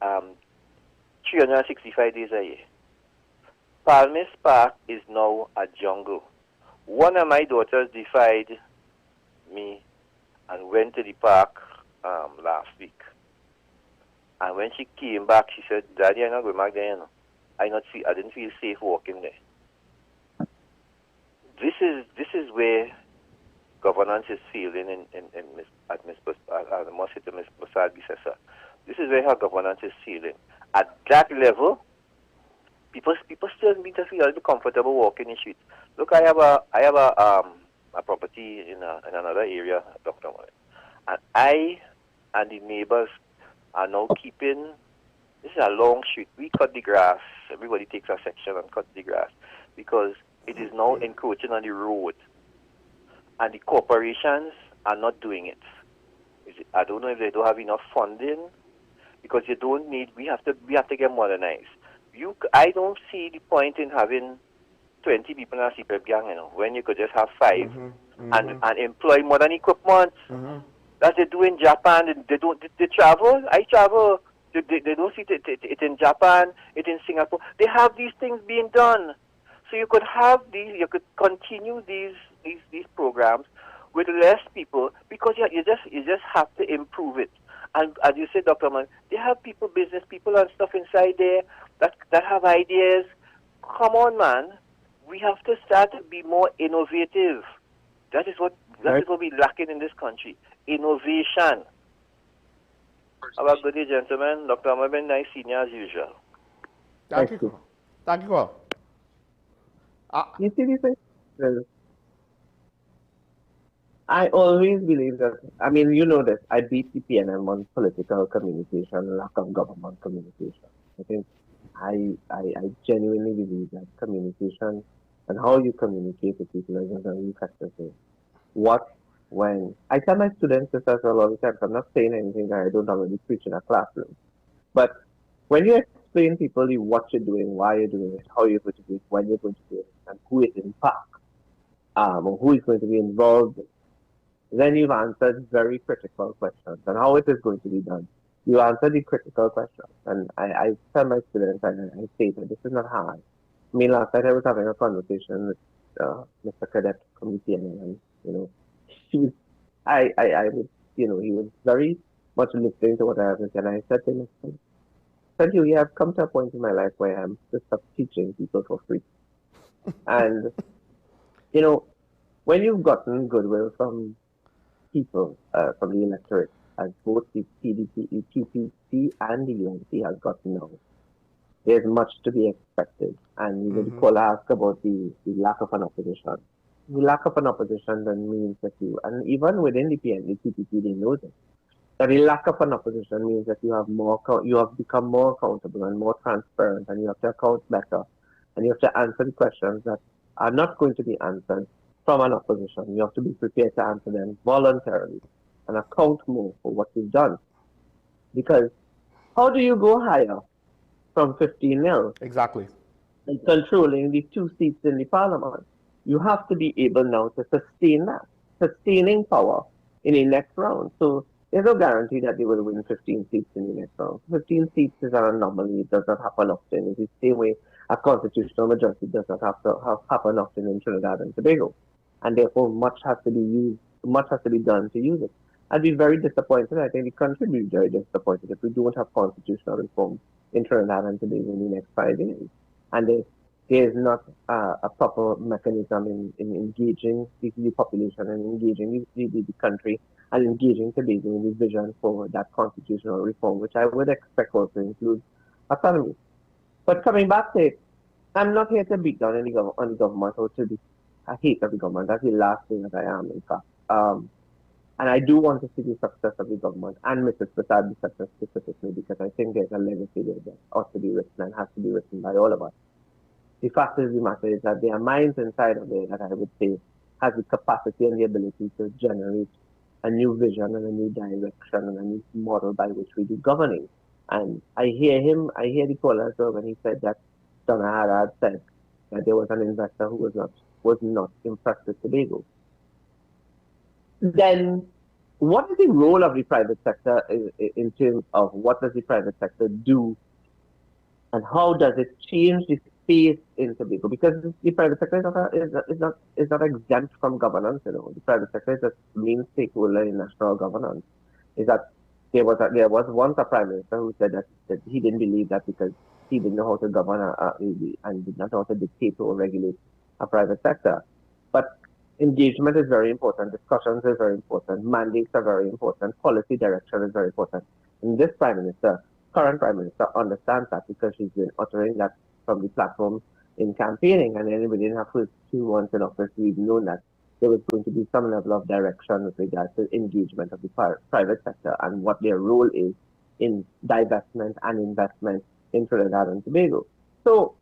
365 days a year. Palmas Park is now a jungle. One of my daughters defied me and went to the park last week. And when she came back, she said, "Daddy, I'm not going back there, you know. I didn't feel safe walking there." This is where governance is failing I must say to Ms. Prasad Bisesar. This is where her governance is failing. At that level, people still need to feel a little comfortable walking in the street. Look, I have a property in another area, Dr. Mohammed, and I and the neighbors are now keeping. This is a long street. We cut the grass. Everybody takes a section and cut the grass because it is now encroaching on the road, and the corporations are not doing it. I don't know if they don't have enough funding, because you don't need. We have to get modernized. I don't see the point in having 20 people in a CPEP gang, you know, when you could just have 5 and employ modern equipment. That they do in Japan. They travel. I travel. They don't see it in Japan, it in Singapore. They have these things being done. So you could have these, you could continue these programs with less people, because you just have to improve it. And as you said, Dr. Man, they have people, business people and stuff inside there that have ideas. Come on, man. We have to start to be more innovative. That is what we lacking in this country. Innovation. Have a good day, gentlemen. Dr. Ahmed Ben nice senior as usual. Thank you. Thank you all. You see these things? I always believe that, I mean, you know this, I beat the PNM on political communication, lack of government communication. I think I genuinely believe that communication and how you communicate with people is a very effective thing. What, when, I tell my students this as well all the time, so I'm not saying anything that I don't already preach in a classroom. But when you explain people what you're doing, why you're doing it, how you're going to do it, when you're going to do it, and who it impacts, or who is going to be involved in, then you've answered very critical questions. And how it is going to be done, you answer the critical questions. And I tell my students, and I say that this is not hard. I mean, last night I was having a conversation with Mr. Cadet from the PNN, and, you know, he was very much listening to what I have to say. And I said to him, you have come to a point in my life where I'm just teaching people for free. And, you know, when you've gotten goodwill from people, from the electorate, as both the PDP, PPC and the UNC has gotten now, there's much to be expected. And you would call ask about the lack of an opposition. The lack of an opposition then means that and even within the PNP, the PPP, they know this. That the lack of an opposition means that you have become more accountable and more transparent, and you have to account better, and you have to answer the questions that are not going to be answered from an opposition. You have to be prepared to answer them voluntarily and account more for what you've done. Because how do you go higher from 15-0? Exactly. And controlling the 2 seats in the parliament? You have to be able now to sustain that, sustaining power in the next round. So there's no guarantee that they will win 15 seats in the next round. 15 seats is an anomaly. It does not happen often. It's the same way a constitutional majority does not happen often in Trinidad and Tobago. And therefore, much has to be done to use it. I'd be very disappointed. I think the country will be very disappointed if we don't have constitutional reform in Trinidad and Tobago in the next 5 years. And there's not a proper mechanism in engaging the population and engaging the country and engaging Tobago in the vision for that constitutional reform, which I would expect also include autonomy. But coming back to it, I'm not here to beat down on the government or to be a hate of the government. That's the last thing that I am, in fact. And I do want to see the success of the government and Mrs. Prasad's success specifically, because I think there's a legacy there that ought to be written and has to be written by all of us. The fact of the matter is that there are minds inside of there that I would say has the capacity and the ability to generate a new vision and a new direction and a new model by which we do governing. And I hear the caller when he said that Donna had said that there was an investor who was not impressed with Tobago. Then what is the role of the private sector in terms of what does the private sector do and how does it change the space in Tobago? Because the private sector is not exempt from governance. You know, the private sector is a main stakeholder in national governance. Is that there was once a prime minister who said that he didn't believe that because he didn't know how to govern and did not know how to dictate or regulate a private sector. But engagement is very important, discussions is very important, mandates are very important, policy direction is very important. And this current prime minister understands that because she's been uttering that from the platform in campaigning, and then within her first 2 months in office, we've known that there was going to be some level of direction with regards to engagement of the private sector and what their role is in divestment and investment in Trinidad and Tobago. So,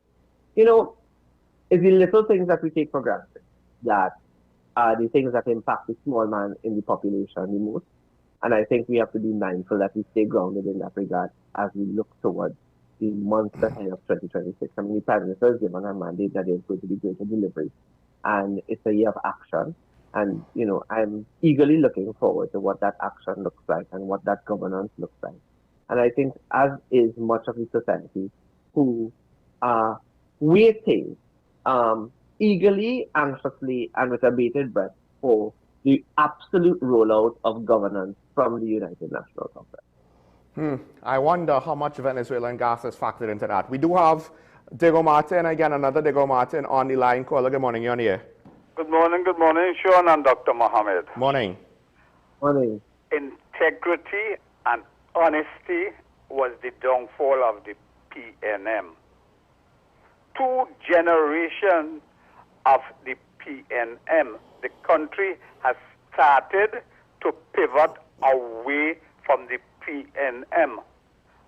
you know, it's the little things that we take for granted that are the things that impact the small man in the population the most. And I think we have to be mindful that we stay grounded in that regard as we look towards the months ahead of 2026. I mean, the Prime Minister has given a mandate that there's going to be greater delivery. And it's a year of action. And, you know, I'm eagerly looking forward to what that action looks like and what that governance looks like. And I think as is much of the society who are waiting eagerly, anxiously, and with a bated breath for the absolute rollout of governance from the United National Congress. I wonder how much Venezuelan gas is factored into that. We do have Diego Martin, again, another Diego Martin on the line. Caller, good morning, you're on the air. Good morning, Sean and Dr. Mohammed. Morning. Morning. Integrity and honesty was the downfall of the PNM. 2 generations of the PNM, the country has started to pivot away from the PNM.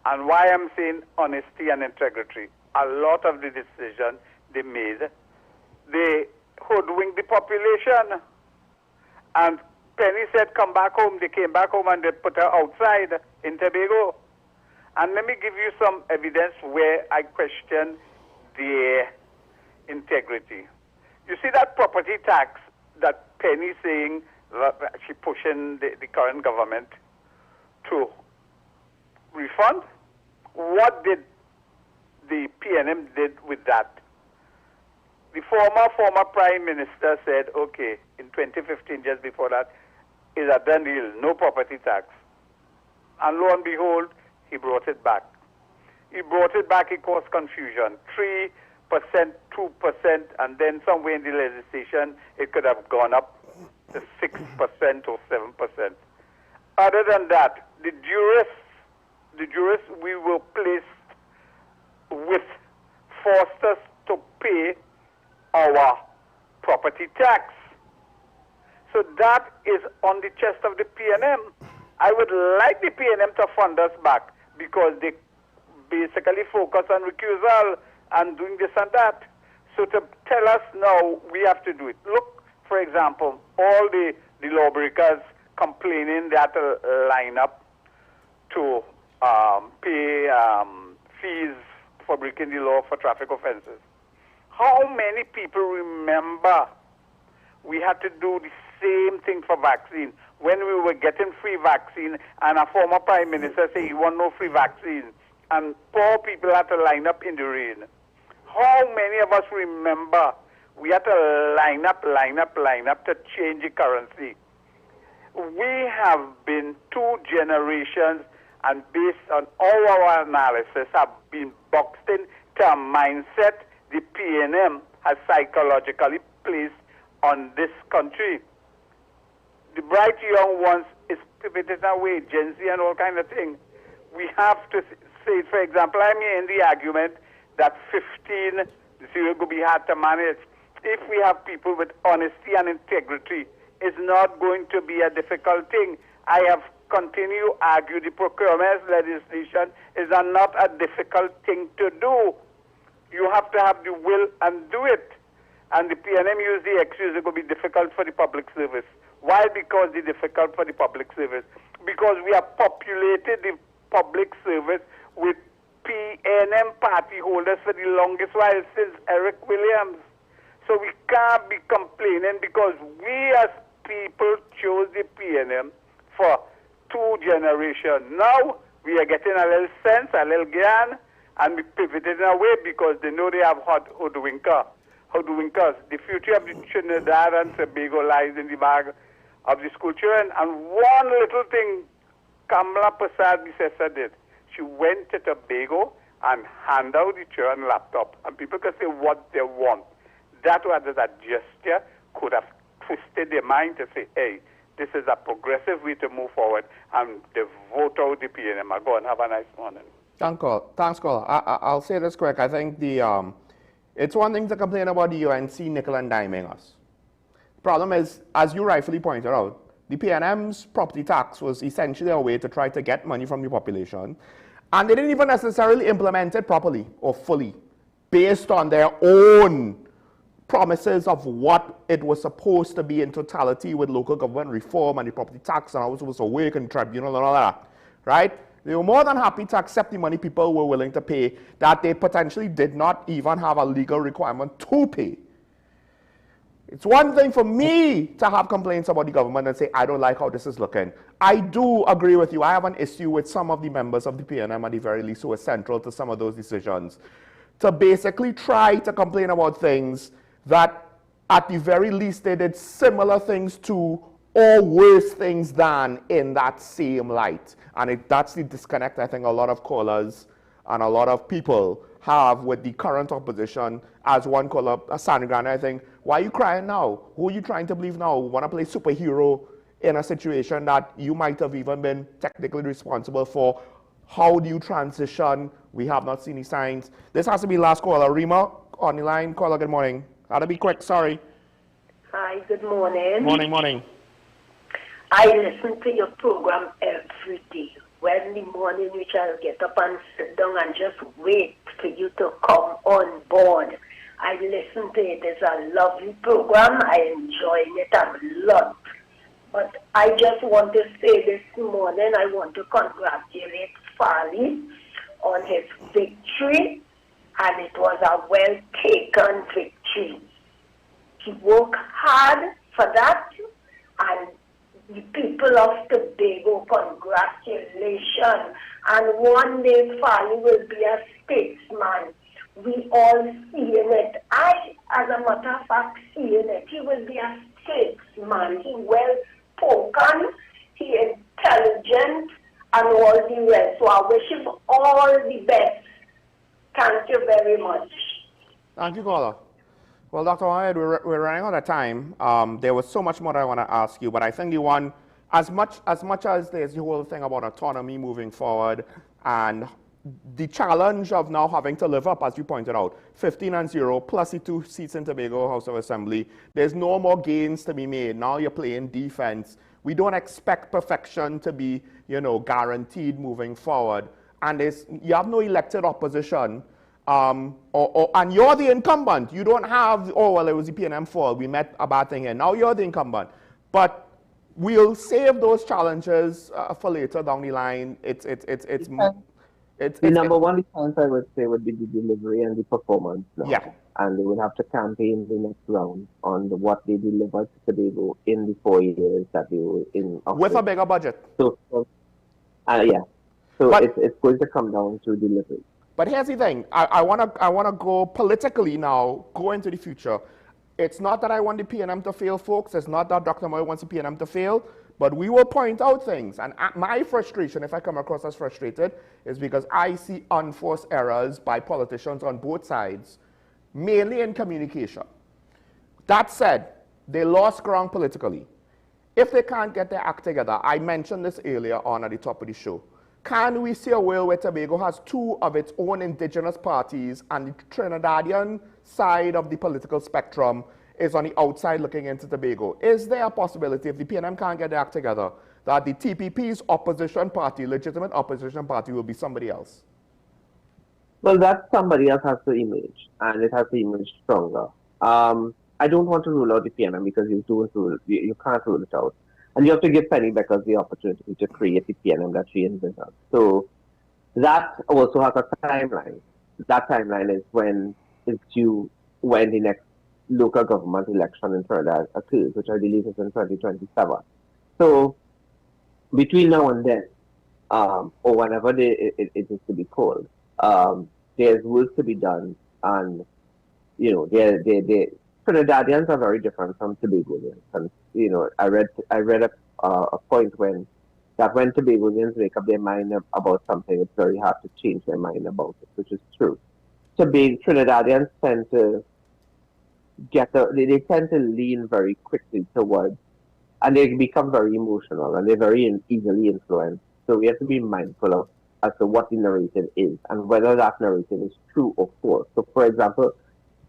And why I'm saying honesty and integrity, a lot of the decisions they made, they hoodwinked the population. And Penny said, come back home. They came back home and they put her outside in Tobago. And let me give you some evidence where I question their integrity. You see that property tax that Penny saying that she pushing the current government to refund? What did the PNM did with that? The former Prime Minister said, okay, in 2015, just before that, is a done deal, no property tax. And lo and behold, he brought it back. He brought it back, it caused confusion. 3%, 2%, and then somewhere in the legislation, it could have gone up to 6% or 7%. Other than that, the jurists we were placed with forced us to pay our property tax. So that is on the chest of the PNM. I would like the PNM to fund us back because they basically focus on recusal and doing this and that. So to tell us now we have to do it. Look, for example, all the lawbreakers complaining they have to line up to pay fees for breaking the law for traffic offenses. How many people remember we had to do the same thing for vaccine when we were getting free vaccine and a former Prime Minister said he want no free vaccine and poor people had to line up in the rain? How many of us remember we had to line up to change the currency? We have been 2 generations and based on all our analysis have been boxed into a mindset the PNM has psychologically placed on this country. The bright young ones is pivoting away, Gen Z and all kind of things. We have to say, for example, I'm in the argument that 15 will be hard to manage. If we have people with honesty and integrity, it's not going to be a difficult thing. I have continued to argue the procurement legislation is not a difficult thing to do. You have to have the will and do it. And the PNM use the excuse it will be difficult for the public service. Why? Because it's difficult for the public service. Because we have populated the public service with PNM party holders for the longest while since Eric Williams. So we can't be complaining because we as people chose the PNM for 2 generations. Now we are getting a little sense, a little gyan, and we pivoted away because they know they have hoodwinkers. The future of the Trinidad and Tobago lies in the bag of the school children. And one little thing Kamala Prasad, the sister, did. She went to Tobago and handed out the children laptop. And people can say what they want. That was a gesture could have twisted their mind to say, hey, this is a progressive way to move forward. And they vote out the PNM. Go and have a nice morning. Thanks, Carl. I'll say this quick. I think it's one thing to complain about the UNC nickel and diming us. Problem is, as you rightfully pointed out, the PNM's property tax was essentially a way to try to get money from the population, and they didn't even necessarily implement it properly or fully, based on their own promises of what it was supposed to be in totality with local government reform and the property tax and how it was supposed to work and tribunal and all that, right? They were more than happy to accept the money people were willing to pay that they potentially did not even have a legal requirement to pay. It's one thing for me to have complaints about the government and say, I don't like how this is looking. I do agree with you. I have an issue with some of the members of the PNM at the very least who are central to some of those decisions to basically try to complain about things that at the very least they did similar things to or worse things than in that same light. And that's the disconnect I think a lot of callers and a lot of people have with the current opposition. As one caller, Sandra Grant, I think, why are you crying now? Who are you trying to believe now? Want to play superhero in a situation that you might have even been technically responsible for? How do you transition? We have not seen any signs. This has to be last caller. Rima on the line. Caller, good morning. Gotta be quick, sorry. Hi, good morning. Morning, morning. I listen to your program every day. Well, in the morning, which I'll get up and sit down and just wait for you to come on board. I listen to it. It's a lovely program. I enjoy it a lot. But I just want to say this morning, I want to congratulate Farley on his victory, and it was a well-taken victory. He worked hard for that, and the people of Tobago, congratulations. And one day Farley will be a statesman. We all seeing it. I, as a matter of fact, seeing it. He will be a statesman. He well-spoken, he intelligent, and all the rest. So I wish him all the best. Thank you very much. Thank you, caller. Well, Dr. Mohammed, we're running out of time. There was so much more I want to ask you, but I think the one, as much as there's the whole thing about autonomy moving forward and the challenge of now having to live up, as you pointed out, 15-0 plus the 2 seats in Tobago House of Assembly, there's no more gains to be made. Now you're playing defense. We don't expect perfection to be, guaranteed moving forward. And you have no elected opposition. And you're the incumbent. You don't have, it was the PNM fault. We met a bad thing here. Now you're the incumbent. But we'll save those challenges for later down the line. The number one defense I would say would be the delivery and the performance now. Yeah. And they would have to campaign the next round on what they delivered to Tobago in the 4 years that they were in office. With a bigger budget. So it's going to come down to delivery. But here's the thing. I wanna go politically now, go into the future. It's not that I want the PNM to fail, folks. It's not that Dr. Moy wants the PNM to fail. But we will point out things. And my frustration, if I come across as frustrated, is because I see unforced errors by politicians on both sides, mainly in communication. That said, they lost ground politically. If they can't get their act together, I mentioned this earlier on at the top of the show, can we see a world where Tobago has 2 of its own indigenous parties and the Trinidadian side of the political spectrum is on the outside looking into Tobago? Is there a possibility, if the PNM can't get their act together, that the TPP's opposition party, legitimate opposition party, will be somebody else? Well, that somebody else has to emerge, and it has to emerge stronger. I don't want to rule out the PNM because you can't rule it out. And you have to give Penny Beckers the opportunity to create the PNM that she envisions. So that also has a timeline. That timeline is when the next local government election in Trinidad occurs, which I believe is in 2027. So between now and then, or whenever it is to be called, there's work to be done, and Trinidadians are very different from Tobagoans, and I read a point when Tobagoans make up their mind about something, it's very hard to change their mind about it, which is true. Trinidadians tend to they tend to lean very quickly towards, and they become very emotional, and they're very easily influenced. So we have to be mindful of as to what the narrative is and whether that narrative is true or false. So, for example,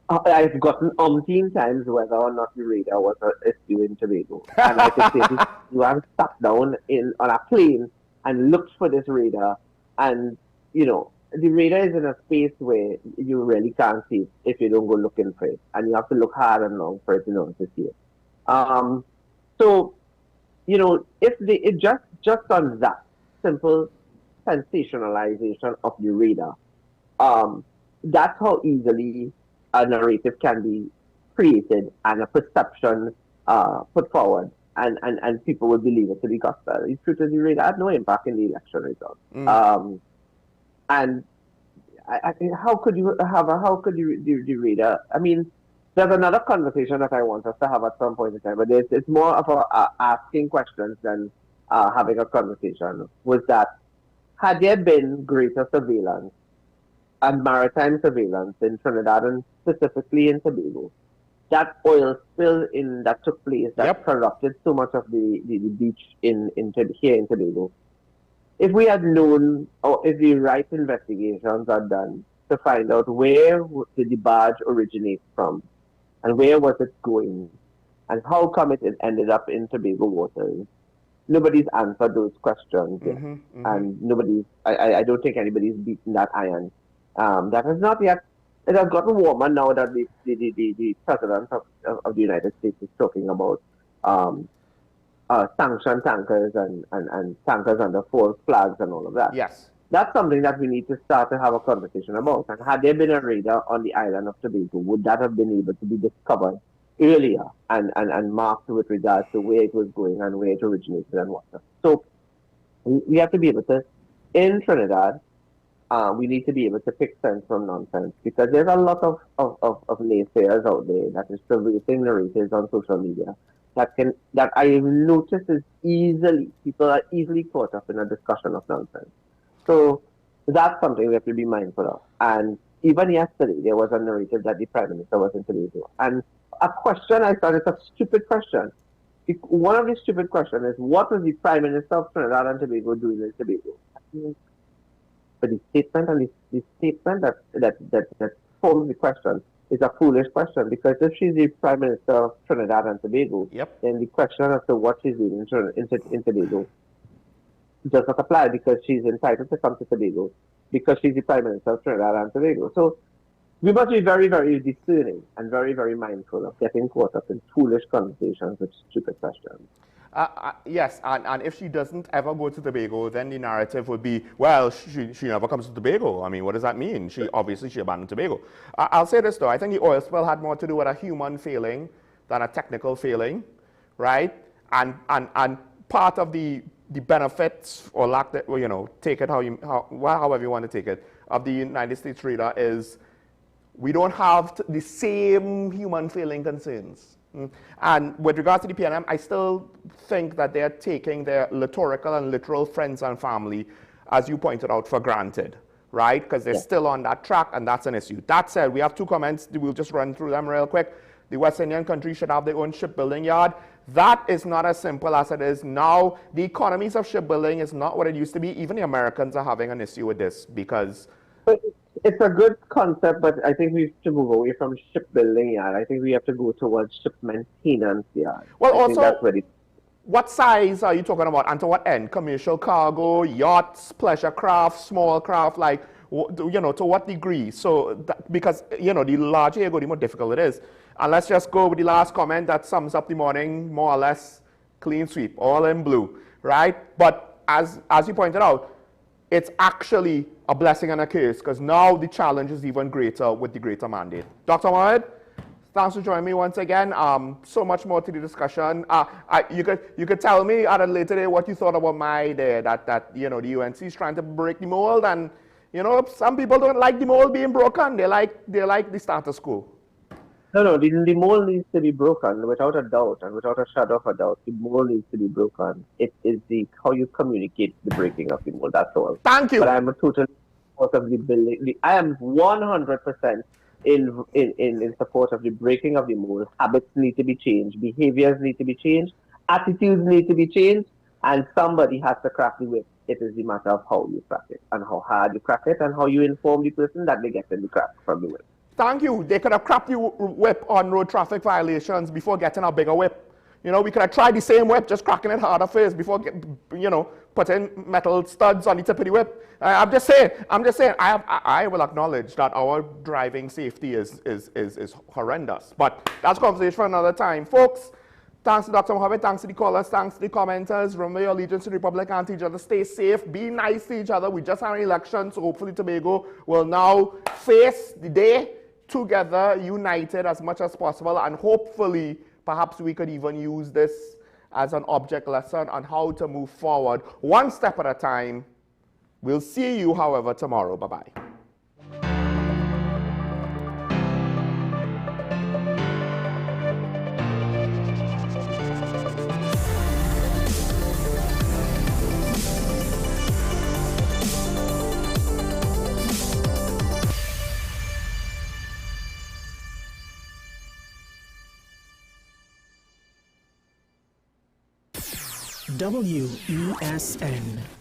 I've gotten umpteen times whether or not the radar was an issue in Tobago. And I could say you have sat down on a plane and looked for this radar, and the radar is in a space where you really can't see it if you don't go looking for it, and you have to look hard and long for it in order to see it. If it just on that simple sensationalization of the radar, that's how easily a narrative can be created and a perception put forward, and people would believe it to be gospel. The truth is, the radar had no impact in the election result. And I think how could you the radar? I mean, there's another conversation that I want us to have at some point in time, but it's more of asking questions than having a conversation. Was that, had there been greater surveillance and maritime surveillance in Trinidad and specifically in Tobago, that oil spill that took place that corrupted so much of the beach here in Tobago. If we had known, or if the right investigations are done to find out where did the barge originate from, and where was it going, and how come it ended up in Tobago waters, nobody's answered those questions yet. And I don't think anybody's beaten that iron. That has not yet. It has gotten warmer now that the president of the United States is talking about sanction tankers and tankers under false flags and all of that. Yes. That's something that we need to start to have a conversation about. And had there been a radar on the island of Tobago, would that have been able to be discovered earlier and marked with regards to where it was going and where it originated and whatnot? So we have to be able to, in Trinidad, we need to be able to pick sense from nonsense, because there's a lot of naysayers out there that is pervasive narratives on social media that I've noticed is people are easily caught up in a discussion of nonsense. So that's something we have to be mindful of. And even yesterday, there was a narrative that the Prime Minister was in Tobago. And a question I thought is a stupid question. One of the stupid questions is, what was the Prime Minister of Trinidad and Tobago doing in Tobago? But the statement that forms the question is a foolish question, because if she's the Prime Minister of Trinidad and Tobago, then the question as to what she's doing in Tobago does not apply, because she's entitled to come to Tobago because she's the Prime Minister of Trinidad and Tobago. So we must be very, very discerning and very, very mindful of getting caught up in foolish conversations with stupid questions. Yes, and if she doesn't ever go to Tobago, then the narrative would be, well, she never comes to Tobago. I mean, what does that mean? She abandoned Tobago. I'll say this, though. I think the oil spill had more to do with a human failing than a technical failing, right? And part of the benefits, or lack that, well, you know, take it however you want to take it, of the United States radar is we don't have the same human failing concerns. And with regards to the PNM, I still think that they're taking their liturgical and literal friends and family, as you pointed out, for granted, right? Because they're still on that track, and that's an issue. That said, we have two comments. We'll just run through them real quick. The West Indian countries should have their own shipbuilding yard. That is not as simple as it is now. The economies of shipbuilding is not what it used to be. Even the Americans are having an issue with this, because it's a good concept, but I think we have to move away from shipbuilding yard. I think we have to go towards ship maintenance yard. Well, also, what size are you talking about, and to what end? Commercial cargo, yachts, pleasure craft, small craft, like, you know, to what degree? So, because, you know, the larger you go, the more difficult it is. And let's just go with the last comment that sums up the morning, more or less, clean sweep, all in blue, right? But as you pointed out, it's actually a blessing and a curse, because now the challenge is even greater with the greater mandate. Dr. Mohammed, thanks for joining me once again. So much more to the discussion. You could tell me at a later day what you thought about my idea that you know, the UNC is trying to break the mold, and you know, some people don't like the mold being broken. They like the status quo. No, the mold needs to be broken without a doubt, and without a shadow of a doubt. The mold needs to be broken. It is how you communicate the breaking of the mold. That's all. Thank you. But I'm a total support of the building. I am 100% in support of the breaking of the mold. Habits need to be changed. Behaviors need to be changed. Attitudes need to be changed. And somebody has to crack the whip. It is the matter of how you crack it, and how hard you crack it, and how you inform the person that they get in the crack from the whip. Thank you. They could have cracked the whip on road traffic violations before getting a bigger whip. You know, we could have tried the same whip, just cracking it harder first before, putting metal studs on the tip of the whip. I'm just saying. I will acknowledge that our driving safety is horrendous. But that's a conversation for another time, folks. Thanks to Dr. Mohammed, thanks to the callers, thanks to the commenters. Remember your allegiance to the Republic and to each other. Stay safe, be nice to each other. We just had an election, so hopefully Tobago will now face the day together, united as much as possible, and hopefully, perhaps we could even use this as an object lesson on how to move forward, one step at a time. We'll see you, however, tomorrow. Bye-bye. WESN.